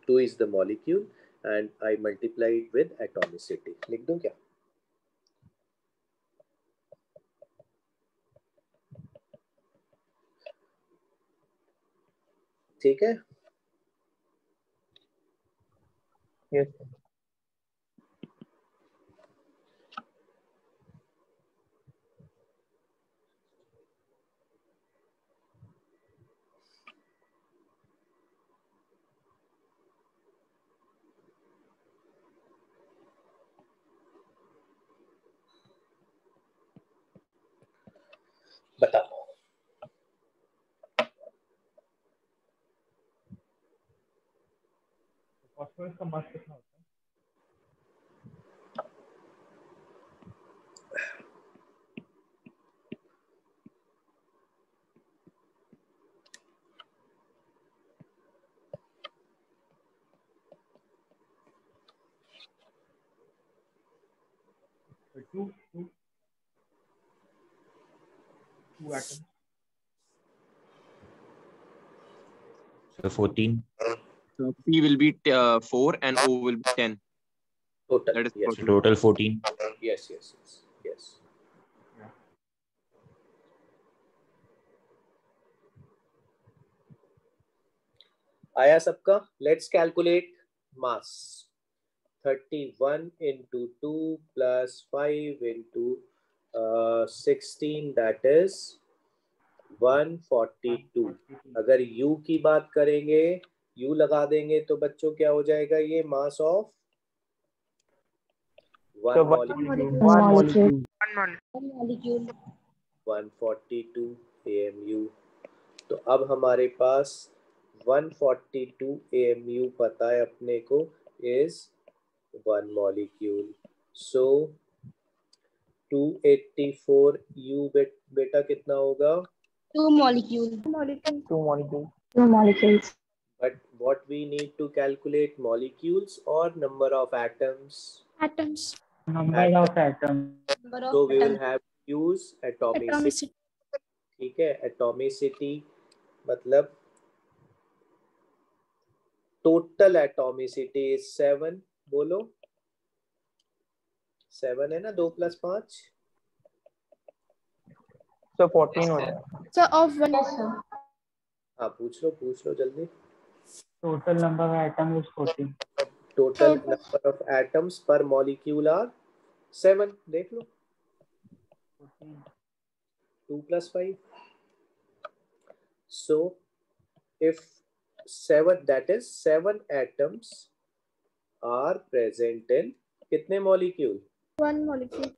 2 is the molecule and I multiplied with atomicity. लिख दूं क्या? ठीक है। यस बताओ। फास्फोरस का मास कितना होता है? Two atoms. So 14. So P will be 4 and O will be 10. Total. That is Yes. So total 14. Yes, yes, yes, yes. आया सबका? Let's calculate mass. 31 into 2 plus 5 into 16, that is 142. अगर U की बात करेंगे, U लगा देंगे तो बच्चों क्या हो जाएगा? ये mass of one molecule 142 AMU। तो अब हमारे पास 142 AMU पता है अपने को is 1 molecule. So 284 U बेटा कितना होगा? 2 molecule. 2 molecules. 2 molecules. But what we need to calculate, molecules or number of atoms? Atoms. Number of atoms. So we will have to use atomicity. Atomicity. ठीक है, atomicity मतलब total atomicity is 7, बोलो 7 है ना, 2 + 5 sir 14 हो जाएगा। So of one. हाँ पूछ लो जल्दी। Total number of atoms is 14. Total number of atoms पर मॉलिक्यूल आर 7, देख लो 2 + 5। So if 7, that is 7 atoms are present in कितने molecule? One molecule.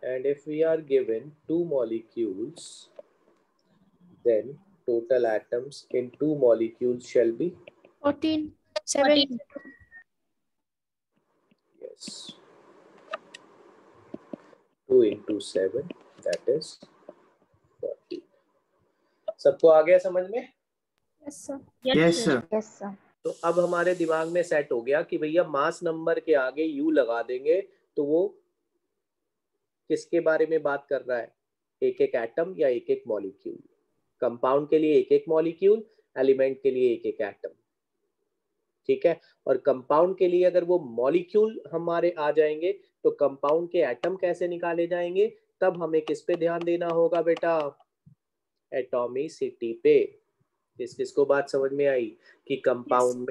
And if we are given 2 molecules, then total atoms in 2 molecules shall be 14. 7. yes 2 × 7, that is 40। सबको आ गया समझ में? Yes sir. Yes sir. Yes sir. तो अब हमारे दिमाग में सेट हो गया कि भैया मास नंबर के आगे यू लगा देंगे तो वो किसके बारे में बात कर रहा है, एक एक एटम या एक एक मॉलिक्यूल। कंपाउंड के लिए एक एक मॉलिक्यूल, एलिमेंट के लिए एक एक एटम, ठीक है। और कंपाउंड के लिए अगर वो मॉलिक्यूल हमारे आ जाएंगे तो कंपाउंड के एटम कैसे निकाले जाएंगे, तब हमें किस पे ध्यान देना होगा बेटा, एटॉमिसिटी पे। किस किस को बात समझ में आई कि कंपाउंड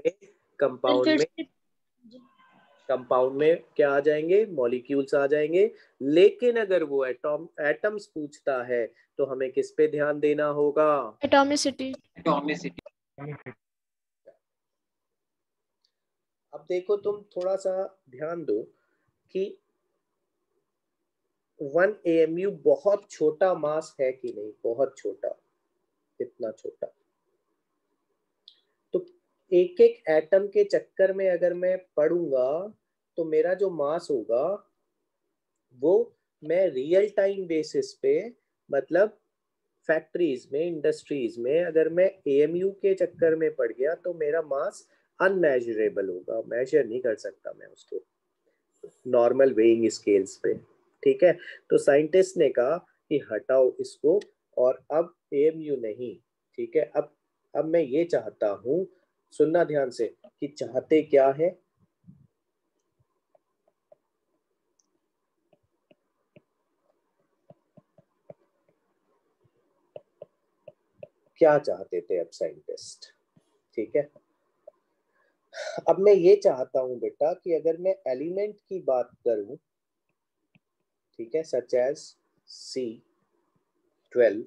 में क्या आ जाएंगे, मॉलिक्यूल्स आ जाएंगे। लेकिन अगर वो एटम्स पूछता है तो हमें किस पे ध्यान देना होगा, Atomicity. अब देखो तुम थोड़ा सा ध्यान दो कि 1 AMU बहुत छोटा मास है कि नहीं, बहुत छोटा, इतना छोटा। तो एक एक एटम के चक्कर में अगर मैं पढ़ूंगा तो मेरा जो मास होगा वो मैं रियल टाइम बेसिस पे, मतलब फैक्ट्रीज में, इंडस्ट्रीज में अगर मैं AMU के चक्कर में पड़ गया तो मेरा मास अनमेजरेबल होगा, मेजर नहीं कर सकता मैं उसको नॉर्मल वेइंग स्केल्स पे, ठीक है। तो साइंटिस्ट ने कहा कि हटाओ इसको और अब AMU नहीं, ठीक है। अब मैं ये चाहता हूं, सुनना ध्यान से, कि चाहते क्या है, क्या चाहते थे अब साइंटिस्ट, ठीक है। अब मैं ये चाहता हूं बेटा कि अगर मैं एलिमेंट की बात करूं, ठीक है, सच एज C12,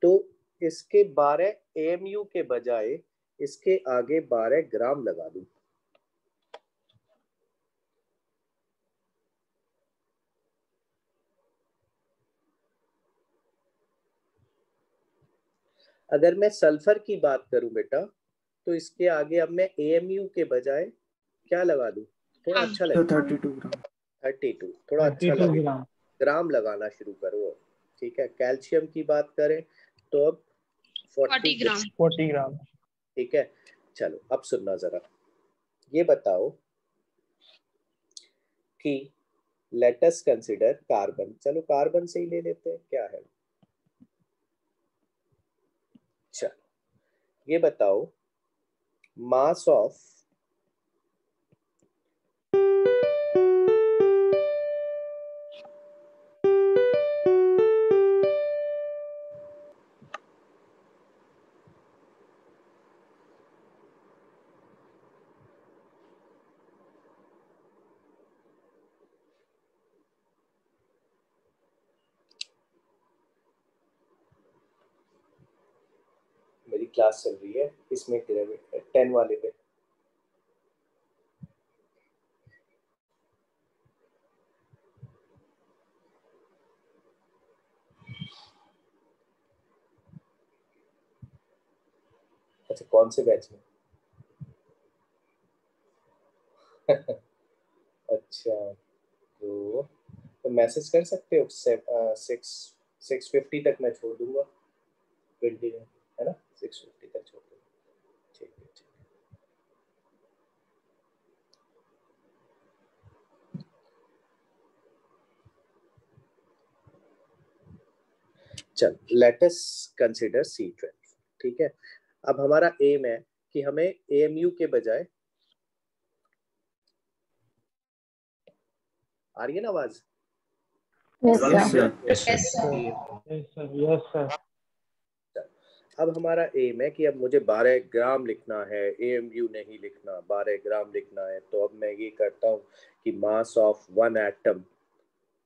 तो इसके 12 AMU के बजाय इसके आगे 12 ग्राम लगा दूं। अगर मैं सल्फर की बात करूं बेटा तो इसके आगे अब मैं AMU के बजाय क्या लगा दूं, थोड़ा अच्छा लगे, 32 ग्राम। 32, थोड़ा अच्छा लगे, ग्राम लगाना शुरू करो, ठीक है। कैल्शियम की बात करें तो अब 40 ग्राम, ठीक है। चलो अब सुनना जरा, ये बताओ कि लेट अस कंसीडर कार्बन, चलो कार्बन से ही ले लेते हैं, क्या है। चलो ये बताओ मास ऑफ मेरी क्लास चल रही है, इसमें 10 वाले पे अच्छा, कौन से बैच में अच्छा, तो मैसेज कर सकते हो, 650 तक मैं छोड़ दूंगा, 20 में, है ना, 650 तक छोड़ दूंगा, ठीक है, ठीक है। चल लेट अस कंसीडर C12, ठीक है। अब हमारा एम है कि हमें एएमयू के बजाय, आ रही है ना आवाज? अब हमारा एम है कि अब मुझे 12 ग्राम लिखना है, एएमयू नहीं लिखना, 12 ग्राम लिखना है। तो अब मैं ये करता हूँ कि mass of one atom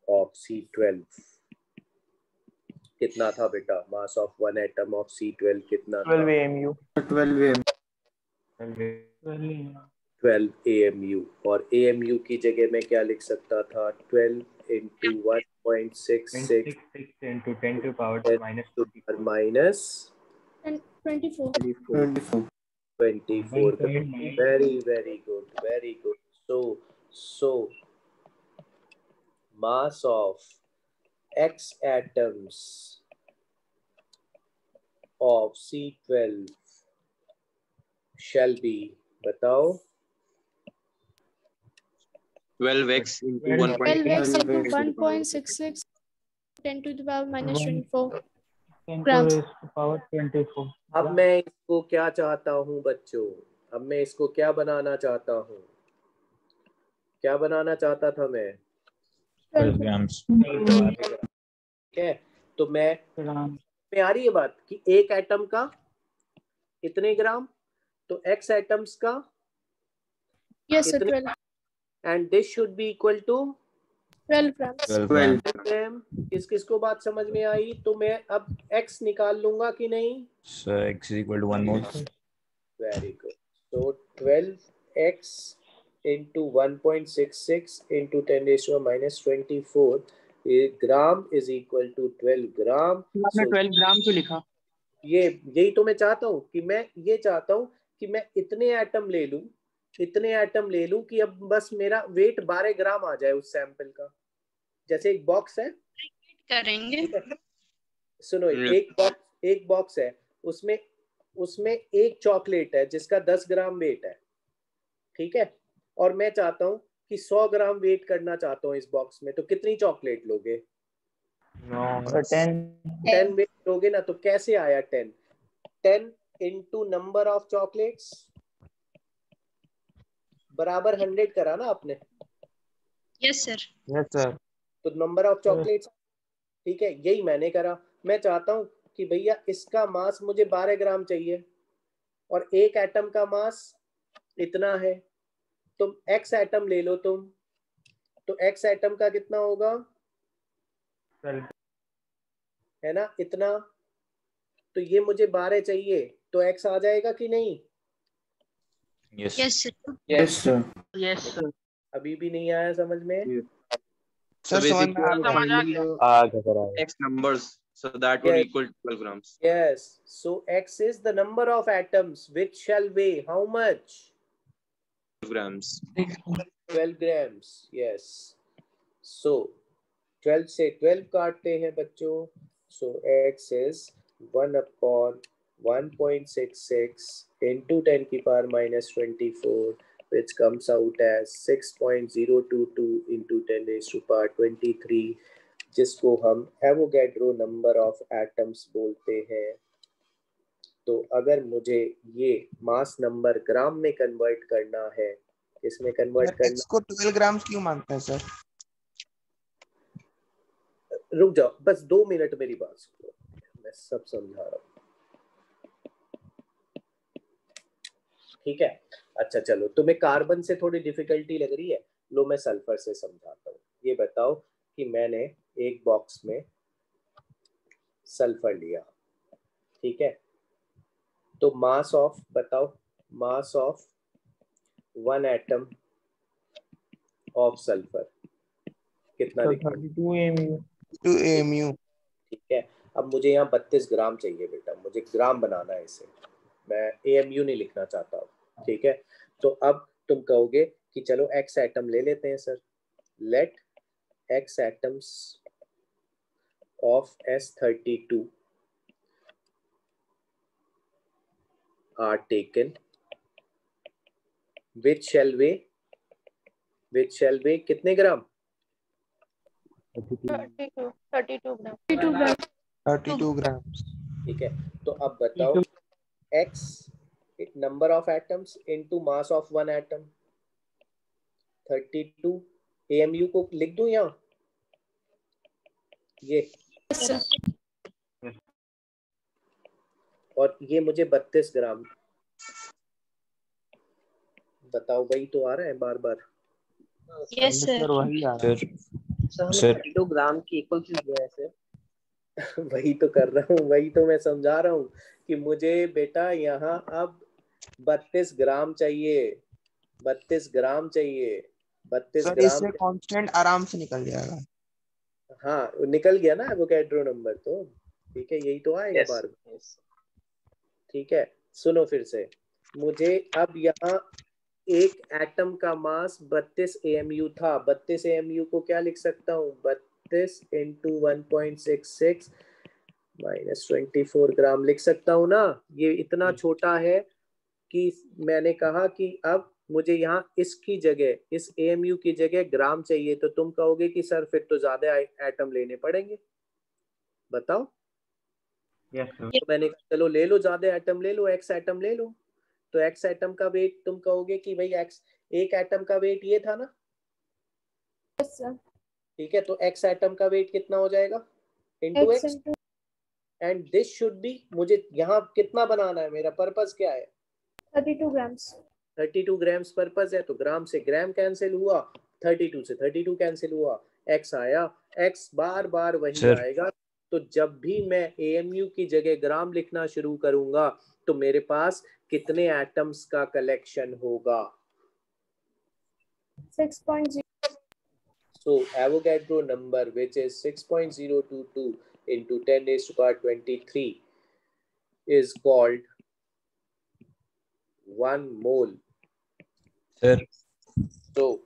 of C12 कितना था बेटा? Mass of one atom of C12 कितना था? 12 AMU 12 AMU। और AMU की जगह मैं क्या लिख सकता था? 12 into 1.66 into 10 to the power minus 24. 24. Very good. So mass of X atoms of C12 shall be, बताओ? 12x into 12x into 1.6. 1.66 10 to the power minus 24 10 grams. to the power 24. अब मैं इसको क्या चाहता हूँ बच्चों? अब मैं इसको क्या बनाना चाहता हूँ? क्या बनाना चाहता था मैं? 12 grams. ठीक है, तो मैं आ रही है बात कि एक एटम का इतने ग्राम, तो x एटम्स का Yes, sir, 12. And this should be equal to 12 grams. 12 grams. किस किस को बात समझ में आई? तो मैं अब x निकाल लूंगा कि नहीं? So x is equal to 1 mole. Very good. So 12x into 1.66 into 10 raised to minus 24 gram is equal to 12 ग्राम. आपने 12 ग्राम क्यों लिखा? यही तो मैं चाहता हूँ कि मैं ये चाहता हूँ कि मैं इतने एटम ले लूं कि अब बस मेरा वेट 12 ग्राम आ जाए उस सैंपल का। जैसे एक बॉक्स है, करेंगे। सुनो, एक बॉक्स है, उसमें एक चॉकलेट है जिसका 10 ग्राम वेट है, ठीक है, और मैं चाहता हूँ कि 100 ग्राम वेट करना चाहता हूँ इस बॉक्स में, तो कितनी चॉकलेट लोगे? 10 वेट लोगे ना। तो कैसे आया 10 इंटू नंबर ऑफ चॉकलेट्स बराबर 100 करा ना आपने? Yes sir. तो नंबर ऑफ चॉकलेट्स, ठीक है, यही मैंने करा। मैं चाहता हूं कि भैया इसका मास मुझे 12 ग्राम चाहिए और एक एटम का मास इतना है। तुम एक्स एटम ले लो तुम, तो एक्स एटम का कितना होगा? है ना इतना। तो ये मुझे 12 चाहिए, तो एक्स आ जाएगा कि नहीं? Yes. Yes, sir. अभी भी नहीं आया समझ में? So basically x numbers, so that would equal to 12 grams. Yes. So x is the number of atoms which shall weigh how much? 12 grams. 12 grams. Yes. So 12 से 12 काटते हैं बच्चों। So x is 1/1.66 into 10 की power minus 24, which comes out as 6.022 into 10 raised to power 23, जिसको हम Avogadro number of atoms बोलते हैं। तो अगर मुझे ये मास नंबर ग्राम में कन्वर्ट करना है, इसमें कन्वर्ट करना, इसको 12 ग्राम्स क्यों मांगते हैं सर? रुक जाओ बस 2 मिनट मेरी बात सुनो, मैं सब समझा रहा हूँ, ठीक है? अच्छा चलो, तुम्हें कार्बन से थोड़ी डिफिकल्टी लग रही है, लो मैं सल्फर से समझाता हूँ। ये बताओ कि मैंने एक बॉक्स में सल्फर लिया, ठीक है, तो मास ऑफ, बताओ, mass of one atom of sulphur कितना लिखा? 2 AMU। ठीक है, अब मुझे यहाँ 32 ग्राम चाहिए बेटा, मुझे ग्राम बनाना है इसे, मैं AMU नहीं लिखना चाहता हूँ, ठीक है? तो अब तुम कहोगे कि चलो एक्स एटम ले लेते हैं sir. Let X atoms of S32 are taken which shall weigh कितने ग्राम? 32 grams. ग्राम्स। ठीक है, तो अब बताओ x number of atoms into mass of one atom 32 AMU को लिख दूं यहाँ ये और ये मुझे 32 ग्राम बताओ वही तो आ रहा है बार बार Yes, sir. वही आ रहा है सर 32 ग्राम की इक्वल चीज है ऐसे वही तो कर रहा हूँ वही तो मैं समझा रहा हूँ कि मुझे बेटा यहाँ अब 32 ग्राम चाहिए 32 ग्राम चाहिए 32 सर ग्राम इससे कांस्टेंट आराम से निकल जाएगा। हाँ निकल गया ना एवोगैड्रो नंबर तो ठीक है यही तो आएगा बार बार ठीक है सुनो फिर से मुझे अब यहाँ एक एटम का मास 32 AMU था 32 AMU को क्या लिख सकता हूँ 32 into 1.66 minus 24 ग्राम लिख सकता हूँ ना ये इतना छोटा है कि मैंने कहा कि अब मुझे यहाँ इसकी जगह इस AMU की जगह ग्राम चाहिए तो तुम कहोगे कि सर फिर तो ज्यादा एटम लेने पड़ेंगे बताओ तो मैंने कहा चलो ले लो ज्यादा एटम ले लो x एटम ले लो तो x एटम का वेट तुम कहोगे कि भाई x एक एटम का वेट ये था ना ठीक है तो x एटम का वेट कितना हो जाएगा into x and this should B मुझे यहाँ कितना बनाना है मेरा पर्पस क्या है 32 grams. 32 ग्राम्स पर्पस है तो ग्राम से ग्राम कैंसिल हुआ 32 से 32 कैंसिल हुआ x आया x बार बार वही आएगा तो जब भी मैं AMU की जगह ग्राम लिखना शुरू करूंगा तो मेरे पास कितने एटम्स का कलेक्शन होगा 6.0. So Avogadro number which is 6.022 into 10 raised to power 23 is called 1 mole. Sir. So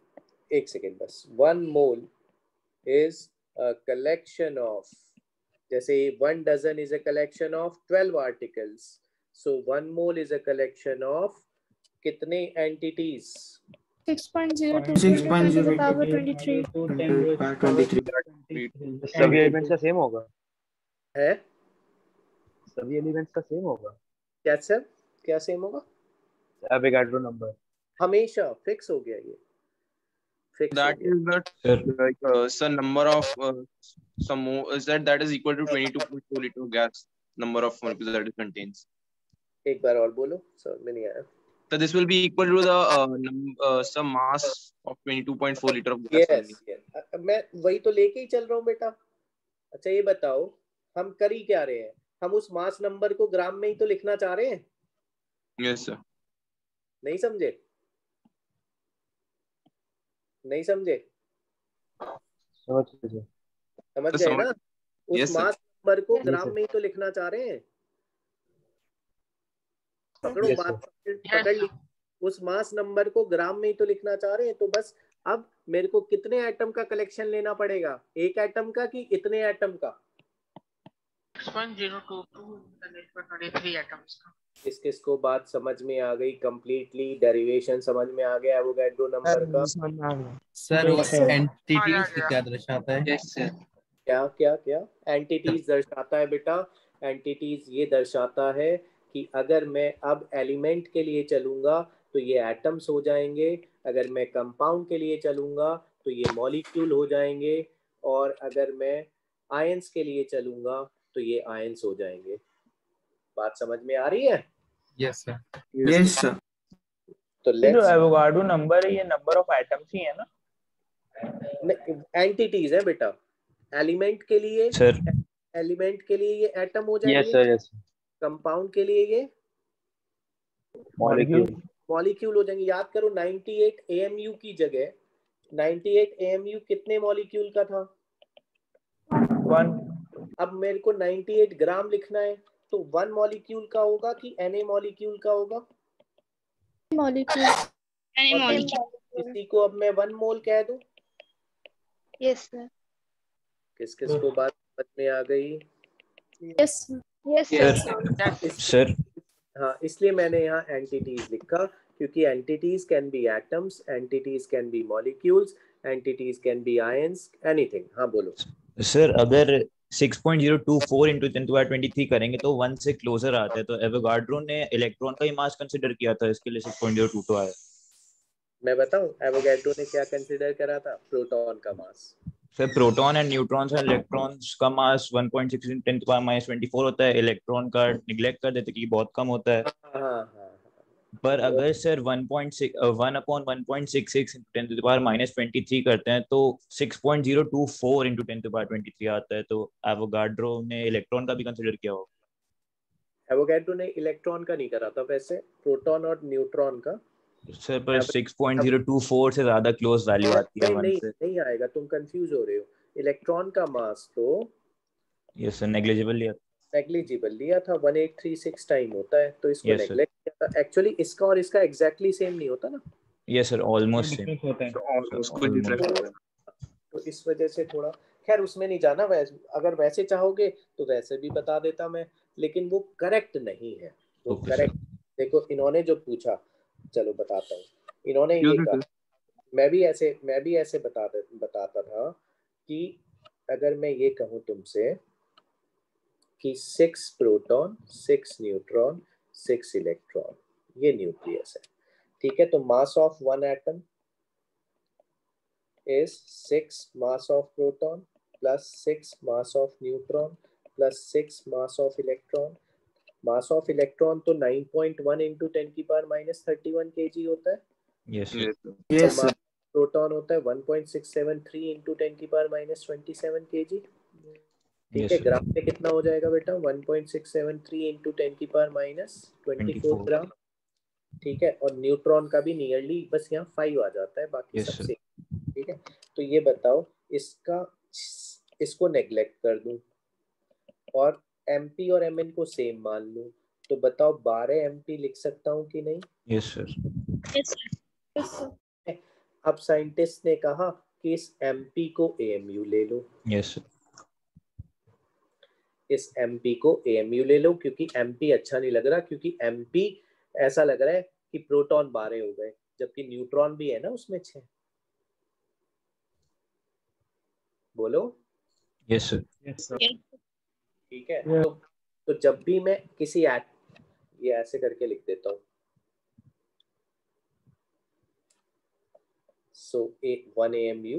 एक सेकेंड बस 1 mole is a collection of जैसे 1 dozen is a collection of 12 articles. So 1 mole is a collection of कितने entities? 6.022 to the power 23. सभी elements का same होगा है सभी elements का सेम होगा क्या सर क्या सेम होगा एवोगाड्रो नंबर हमेशा फिक्स हो गया ये That is not like some number of some is that is equal to 22.2 liter gas number of molecules that it contains. एक बार और बोलो समझ में नहीं आया So this will be equal to the some mass of 22.4 liter of gas. Yes. मैं वही तो लेके ही चल रहा हूँ बेटा अच्छा ये बताओ हम कर ही क्या रहे हैं हम उस मास नंबर को ग्राम में ही तो लिखना चाह रहे हैं Yes sir. नहीं समझे नहीं समझे समझ गए ना उस मास नंबर को ग्राम में ही तो लिखना चाह रहे हैं पकड़ो बात पकड़ ली उस मास नंबर को ग्राम में ही तो लिखना चाह रहे हैं तो बस अब मेरे को कितने एटम का कलेक्शन लेना पड़ेगा एक एटम का कि इतने एटम का 6.022 एटम्स का किस किस को बात समझ में आ गई कंप्लीटली डेरिवेशन समझ में आ गया एवोगाड्रो नंबर का सर वो एंटिटीज क्या दर्शाता है यस सर क्या क्या क्या एंटिटीज दर्शाता है बेटा एंटिटीज ये दर्शाता है कि अगर मैं अब एलिमेंट के लिए चलूंगा तो ये एटम्स हो जाएंगे अगर मैं कंपाउंड के लिए चलूंगा तो ये मॉलिक्यूल हो जाएंगे और अगर मैं आयंस के लिए चलूंगा तो ये आयंस हो जाएंगे बात समझ में आ रही है यस सर यस सर तो जो एवोगाड्रो नंबर है ये नंबर ऑफ एटम्स ही है ना एंटिटीज है बेटा एलिमेंट के लिए सर एलिमेंट के लिए ये एटम हो जाएंगे यस सर यस कंपाउंड के लिए ये मॉलिक्यूल हो जाएंगे याद करो 98 AMU की जगह 98 AMU कितने मॉलिक्यूल का था 1 अब मेरे को 98 ग्राम लिखना है तो 1 मॉलिक्यूल का होगा कि Na मॉलिक्यूल का होगा मॉलिक्यूल इसी को अब मैं 1 मोल कह दूं यस सर किस किस को बात समझ में आ गई यस यस सर हाँ इसलिए मैंने यहाँ एंटिटीज लिखा क्योंकि entities can be atoms entities can be molecules entities can be ions anything हाँ बोलो सर अगर 6.024 into 10⁻23 करेंगे तो 1 से क्लोजर आता है। तो एवोगाड्रो ने इलेक्ट्रॉन का ही मास कंसिडर किया था, इसके लिए 6.022 आया। मैं बताऊं एवोगाड्रो ने क्या कंसिडर करा था? प्रोटॉन का mass. Sir proton and neutrons and electrons का मास 1.6 × 10⁻24 होता है। इलेक्ट्रॉन का निग्लेक्ट कर देते कि बहुत कम होता है। हाँ। पर अगर सर 1.66 × 10⁻23 करते हैं तो 6.024 × 10⁻23 आता है। तो एवोगाड्रो ने इलेक्ट्रॉन का भी कंसिडर किया होगा। एवोगाड्रो ने इलेक्ट्रॉन का नहीं करा था, वैसे प्रोटॉन और न्यूट्रॉन का। सर पर 6.024 से ज्यादा क्लोज वैल्यू आती है 1 से। नहीं आएगा, तुम कंफ्यूज हो रहे हो। इलेक्ट्रॉन का मास तो यस सर नेग्लिजिबल लिया था 1836 टाइम होता है, तो इसको नेग्लेक्ट किया था। एक्चुअली इसका और इसका एग्जैक्टली सेम नहीं होता ना। यस सर ऑलमोस्ट सेम होता है। तो इस वजह से थोड़ा, खैर उसमें नहीं जाना। अगर वैसे चाहोगे तो वैसे भी बता देता मैं, लेकिन वो करेक्ट नहीं है। वो करेक्ट देखो, इन्होंने जो पूछा, चलो बताता हूँ। इन्होंने ये कहा, मैं भी ऐसे बताता था कि अगर मैं ये कहूँ तुमसे कि 6 प्रोटॉन 6 न्यूट्रॉन 6 इलेक्ट्रॉन, ये न्यूक्लियस है, ठीक है। तो mass of one atom is 6 mass of proton plus 6 mass of neutron plus 6 mass of electron. Mass of electron तो 9.1 into 10⁻31 kg होता है। Yes sir. प्रोटॉन होता है 1.673 into 10⁻27 kg। ठीक है, ग्राम में कितना हो जाएगा बेटा? 1.673 into 10⁻24 ग्राम। ठीक है, और न्यूट्रॉन का भी नियरली बस यहाँ 5 आ जाता है, बाकी सबसे। ठीक है, तो ये बताओ इसको नेग्लेक्ट कर दूं और एमपी और एमएन को सेम मान लूं, तो बताओ 12 एमपी लिख सकता हूं कि नहीं? Yes sir. अब साइंटिस्ट ने कहा कि इस एमपी को एएमयू ले लो। Yes sir. इस एमपी को एएमयू ले लो, क्योंकि एमपी अच्छा नहीं लग रहा, क्योंकि एमपी ऐसा लग रहा है कि प्रोटॉन 12 हो गए, जबकि न्यूट्रॉन भी है ना उसमें 6। बोलो। Yes sir. ठीक है, तो जब भी मैं किसी ये ऐसे करके लिख देता हूँ। So 1 AMU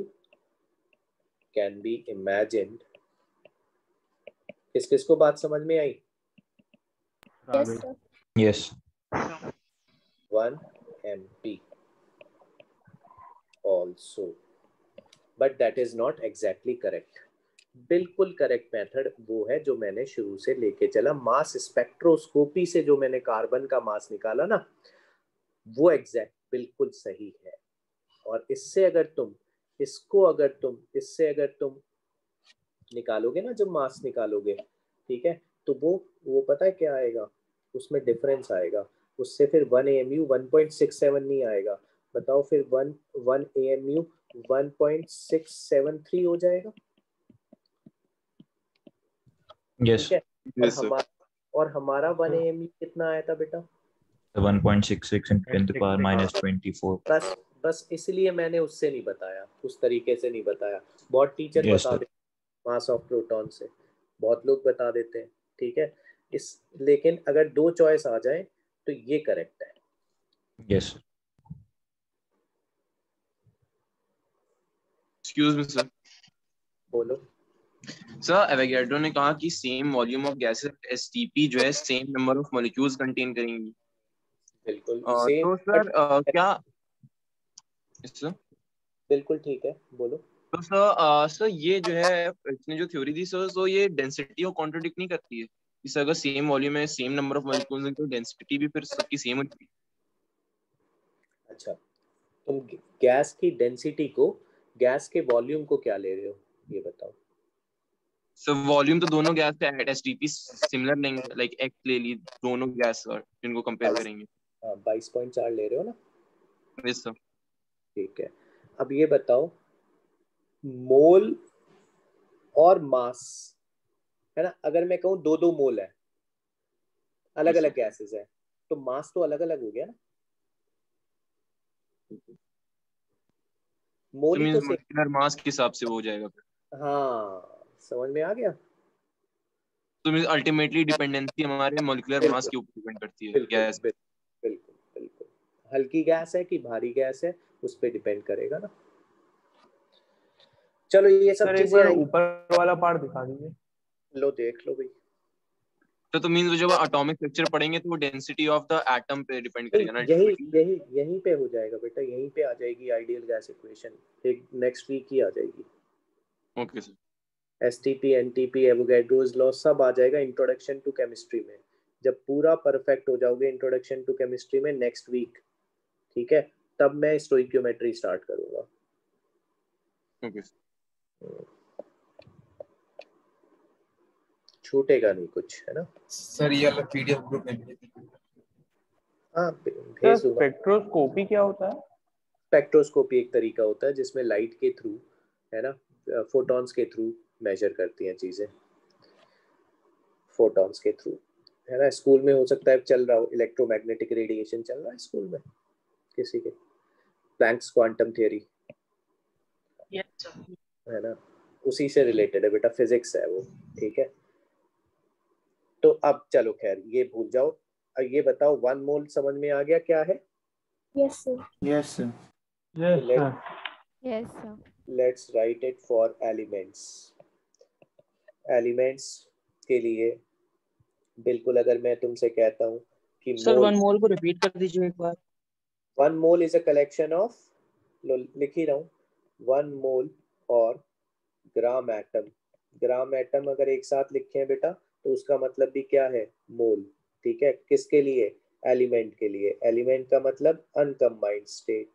can be imagined। किस को बात समझ में आई? Yes. 1 MP also, but that is not exactly correct। बिल्कुल करेक्ट मेथड वो है जो मैंने शुरू से लेके चला। मास स्पेक्ट्रोस्कोपी से जो मैंने कार्बन का मास निकाला ना, वो एग्जैक्ट बिल्कुल सही है। और इससे अगर तुम इससे अगर तुम निकालोगे ना, जब मास निकालोगे, ठीक है, तो वो पता है क्या आएगा? उसमें डिफरेंस आएगा। उससे फिर 1 AMU 1.67 नहीं आएगा। बताओ फिर 1 AMU 1.673 हो जाएगा। यस। और हमारा 1 AMU कितना आया था बेटा? 1.66 × 10⁻24। बस इसलिए मैंने उससे नहीं बताया, उस तरीके से नहीं बताया। बहुत टीचर बता देते मास ऑफ प्रोटॉन से, बहुत लोग बता देते हैं, ठीक है। लेकिन अगर 2 चॉइस आ जाए तो ये करेक्ट है। यस। Excuse me sir. बोलो सर। एवोगाड्रो ने कहा कि same volume of gases STP जो है same number of molecules contain करेंगी। बिल्कुल तो सर क्या सर? बिल्कुल ठीक है, बोलो। तो सर ये जो है इसने जो थ्योरी दी सर, तो ये डेंसिटी को कॉन्ट्रडिक्ट नहीं करती है? इस अगर सेम वॉल्यूम है सेम नंबर ऑफ मॉलिक्यूल्स है तो डेंसिटी भी फिर सबकी सेम होती है। अच्छा, तुम गैस की डेंसिटी को, गैस के वॉल्यूम को क्या ले रहे हो ये बताओ। सर वॉल्यूम तो दोनों गैस का एसटीपी सिमिलर लेंगे, लाइक एक्स ले ली दोनों गैस और जिनको कंपेयर करेंगे। 22.4 ले रहे हो ना? Yes sir. ठीक है, अब ये बताओ मोल और मास है ना, अगर मैं कहूँ 2-2 मोल है, अलग अलग गैसेस है, तो मास तो अलग अलग हो गया ना। मोल ही तो मॉलिक्यूलर मास के हिसाब से वो हो जाएगा। हाँ, समझ में आ गया। तो मींस अल्टीमेटली डिपेंडेंसी हमारे मॉलिक्यूलर मास के ऊपर डिपेंड करती है गैस। बिल्कुल बिल्कुल, हल्की गैस है कि भारी गैस है उस पे डिपेंड करेगा ना। चलो ये सब चीजें ऊपर वाला पार्ट दिखा दीजिए। लो देख लो भाई। तो मींस जब एटॉमिक स्ट्रक्चर पढ़ेंगे तो वो डेंसिटी ऑफ द एटम पे डिपेंड करेगा ना। यहीं पे हो जाएगा बेटा, यहीं पे आ जाएगी आइडियल गैस इक्वेशन, एक नेक्स्ट वीक ही आ जाएगी। Okay sir. STP, NTP, Avogadro's law सब आ जाएगा इंट्रोडक्शन टू केमिस्ट्री में। जब पूरा परफेक्ट हो जाओगे इंट्रोडक्शन टू केमिस्ट्री में नेक्स्ट वीक, ठीक है, तब मैं स्टोइकियोमेट्री स्टार्ट करूंगा। ओके। छूटेगा नहीं कुछ, है ना सर? ये वाला पीडीएफ ग्रुप में हाँ भेज दूंगा। स्पेक्ट्रोस्कोपी क्या होता है? स्पेक्ट्रोस्कोपी एक तरीका होता है जिसमें लाइट के थ्रू, है ना, फोटॉन्स के थ्रू मेजर करती हैं चीजें, फोटॉन्स के थ्रू, है ना। स्कूल में हो सकता है चल रहा हो, इलेक्ट्रोमैग्नेटिक रेडिएशन चल रहा है स्कूल में किसी के, प्लैंक्स क्वांटम थ्योरी, है ना, उसी से रिलेटेड है बेटा, फिजिक्स है वो, ठीक है। तो अब चलो खैर ये भूल जाओ, ये बताओ 1 मोल समझ में आ गया क्या है? Yes, sir. Yes, sir. Yes, sir. Yes, sir. Let's write it for elements. Elements के लिए बिल्कुल अगर मैं तुमसे कहता हूँ कि सर 1 मोल को रिपीट कर दीजिए एक बार। 1 mole is a collection of, लिख ही रहा हूँ, 1 मोल और ग्राम एटम। ग्राम एटम अगर एक साथ लिखे हैं बेटा तो उसका मतलब भी क्या है? मोल, ठीक है। किसके लिए? एलिमेंट के लिए। एलिमेंट का मतलब अनकम्बाइंड स्टेट,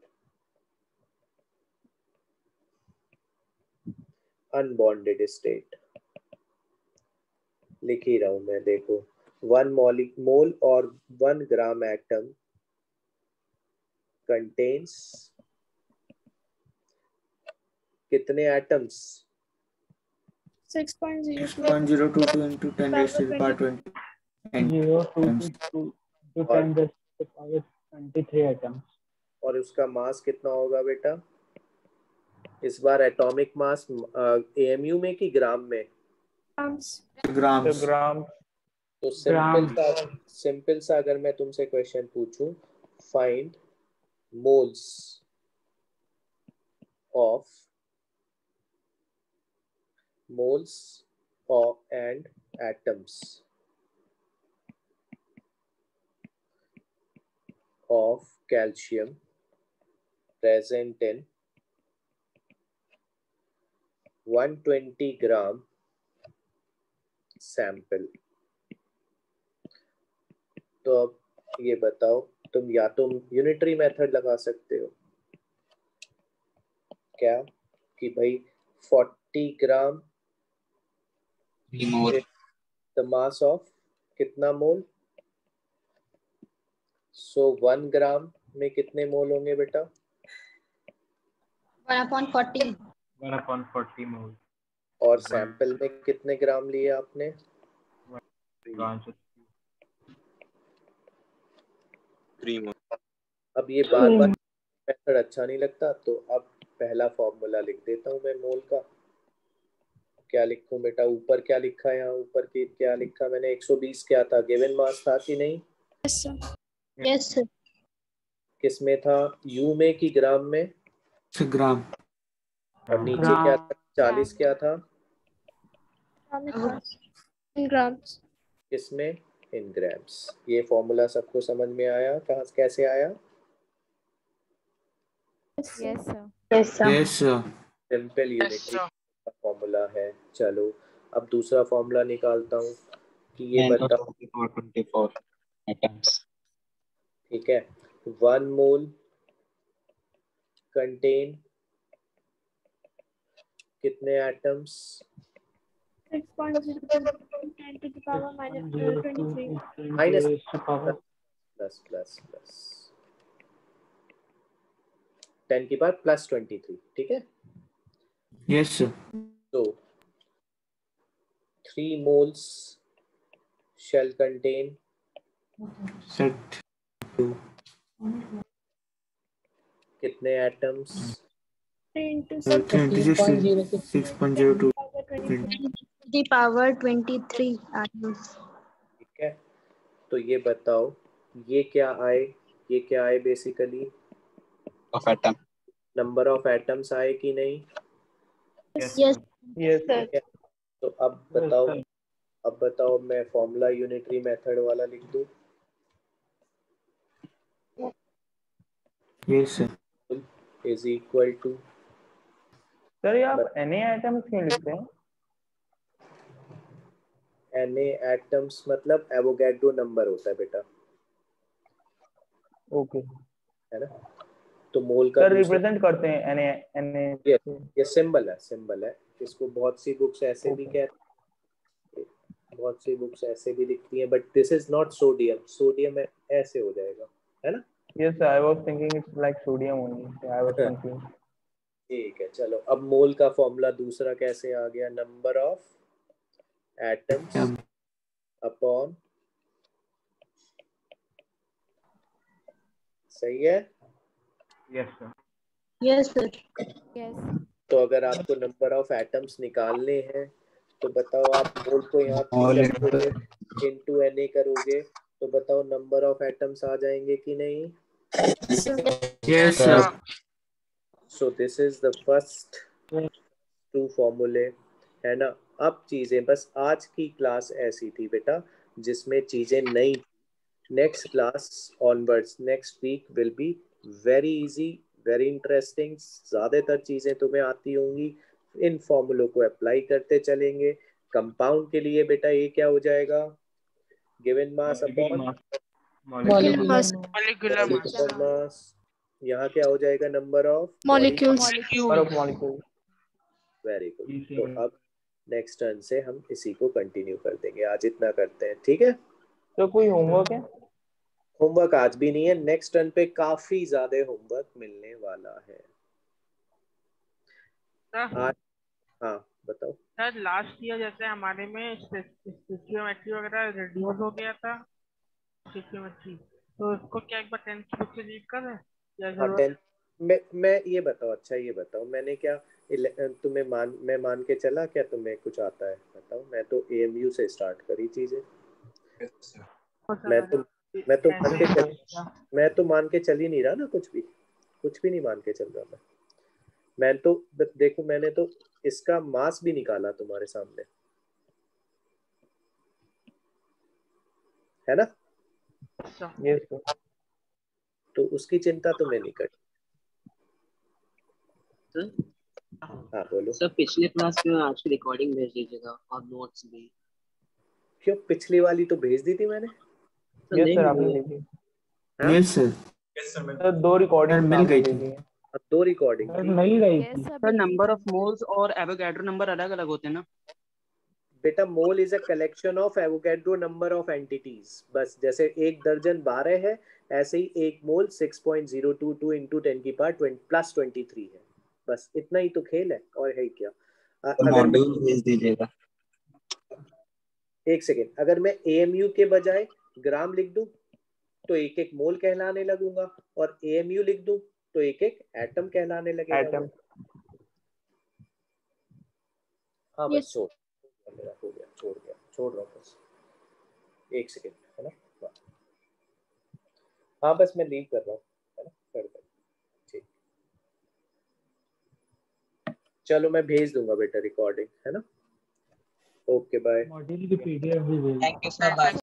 अनबॉन्डेड स्टेट, लिख ही रहा हूं मैं, देखो 1 मोल और 1 ग्राम एटम कंटेन्स कितने atoms? 6.022 into 10 raised to the power 20. 0.2 to 10 raised to the power 23 atoms। और उसका मास कितना होगा बेटा इस बार? एटॉमिक मास एएमयू में कि ग्राम में? Grams। तो सिंपल सा अगर मैं तुमसे क्वेश्चन पूछूं, find moles of and atoms of calcium present in 120 gram sample। तो अब ये बताओ, तुम या तो यूनिटरी मेथड लगा सकते हो क्या कि भाई 40 ग्राम द मास ऑफ कितना मोल, सो 1 ग्राम में कितने मोल होंगे बेटा? 1/40 मोल। और सैंपल में कितने ग्राम लिए आपने? 3 मोल। अब ये बार बार मेथड अच्छा नहीं लगता तो अब पहला फॉर्मूला लिख देता हूँ मैं मोल का। क्या लिखूं बेटा? ऊपर क्या लिखा है? यहाँ ऊपर की क्या लिखा मैंने? 120 क्या था? गिवन मास था कि नहीं? Yes, sir. किस में था? यू में कि ग्राम में? ग्राम। और नीचे क्या था? 40 क्या था? In grams. किसमें? In grams. ये फॉर्मूला सबको समझ में आया? कहाँ कैसे आया? Yes, sir. Yes, sir. Simple unitary का फॉर्मूला है। चलो अब दूसरा फॉर्मूला निकालता हूँ कि ये बताओ, 24 एटम्स। ठीक है, 1 मोल कंटेन कितने atoms? 6.022 10 to the power minus 23. Minus plus plus plus 10 की पावर प्लस 23, ठीक है। Yes, sir. So 3 moles shall contain Set 2. कितने atoms? 3 into 6.02. the power 23 atoms. ठीक है, तो ये बताओ ये क्या आए basically of atom, number of atoms आए कि नहीं? Yes. Yes, sir. ठीक है, तो अब बताओ मैं फॉर्मूला यूनिटरी मेथड वाला लिख दूं? Yes, sir. Is equal to sir ये आप Na atoms क्यों लिखते हैं? Na एटम्स मतलब एवोगैड्रो नंबर होता है बेटा, ओके है ना? तो मोल का सर रिप्रेजेंट करते हैं Na ये सिंबल है। इसको बहुत सी बुक्स ऐसे भी कहते हैं, बहुत सी बुक्स ऐसे भी लिखती हैं, but this is not sodium ऐसे हो जाएगा, है ना? Yes, sir, I was thinking it's like sodium only. So I was confused. ठीक है, चलो अब मोल का फॉर्मूला दूसरा कैसे आ गया? नंबर ऑफ एटम्स अपॉन, सही है? Yes sir. Yes, sir. Yes. तो अगर आपको नंबर ऑफ एटम्स निकालने हैं तो बताओ, आप मोल को यहाँ Mole इनटू Na करोगे तो बताओ नंबर ऑफ एटम्स आ जाएंगे कि नहीं? Yes, sir. So this is the first 2 फॉर्मूले, है ना? अब चीजें बस आज की क्लास ऐसी थी बेटा जिसमें चीजें नई, next class onwards next week will be very easy, very interesting, ज्यादातर चीजें तुम्हें आती होंगी, इन फॉर्मूलों को अप्लाई करते चलेंगे। कंपाउंड के लिए बेटा ये क्या हो जाएगा? Given mass upon molecular mass. Mass, यहाँ क्या हो जाएगा? Number of Molecules. Very good. तो अब नेक्स्ट टर्न से हम इसी को कंटिन्यू कर देंगे, आज इतना करते हैं, ठीक है? तो कोई होमवर्क है? होमवर्क आज भी नहीं है, नेक्स्ट टर्न पे काफी ज्यादा होमवर्क मिलने वाला है आज। हाँ बताओ सर, लास्ट ईयर जैसे हमारे में स्टोइकियोमेट्री वगैरह रिड्यूस हो गया था, स्टोइकियोमेट्री, तो उसको क्या एक बार 10th बुक से रीड कर रहे हैं या हाँ, जरूरत? मैं ये बताओ, अच्छा ये बताओ, मैंने क्या तुम्हें मैं मान के चला क्या तुम्हें कुछ आता है? बताओ, मैं तो AMU से स्टार्ट करी चीजें। मैं तो मान के चल ही नहीं रहा ना, कुछ भी नहीं मान के चल रहा मैं तो देखो, मैंने तो इसका मास भी निकाला तुम्हारे सामने, है ना? Yes, sir. तो उसकी चिंता तुम्हें नहीं करनी। हाँ बोलो। सर पिछले क्लास में आज की रिकॉर्डिंग भेज दीजिएगा और नोट्स भी। क्यों? पिछली वाली तो भेज दी थी मैंने। Yes, sir, आपने भेजी। Yes, sir. सर 2 रिकॉर्डिंग मिल गई थी। 2 रिकॉर्डिंग मिल गई Yes, थी। sir. Sir number of moles और एवोगैड्रो नंबर अलग अलग होते हैं ना? बेटा mole is a collection of Avogadro number of entities, बस जैसे 1 दर्जन 12 है, ऐसे ही 1 मोल 6.022 इंटू 10 की पावर +23 है, बस इतना ही तो खेल है, और है क्या? मॉड्यूल भेज दीजिएगा। एक सेकेंड, अगर मैं AMU के बजाय ग्राम लिख दूं तो एक एक मोल कहलाने लगूंगा, और AMU लिख दूं तो एक एक एटम कहलाने लगेगा। एटम। हाँ बस छोड़, मेरा हो गया, छोड़ रहा हूँ बस, एक सेकेंड, है ना? हाँ बस मैं लीव कर रहा हूँ, है ना? कर दे, ठीक। चलो मैं भेज दूंगा बेटा रिकॉर्डिंग, है ना? Okay bye. मॉड्यूल की PDF भी भेज। Thank you sir, bye.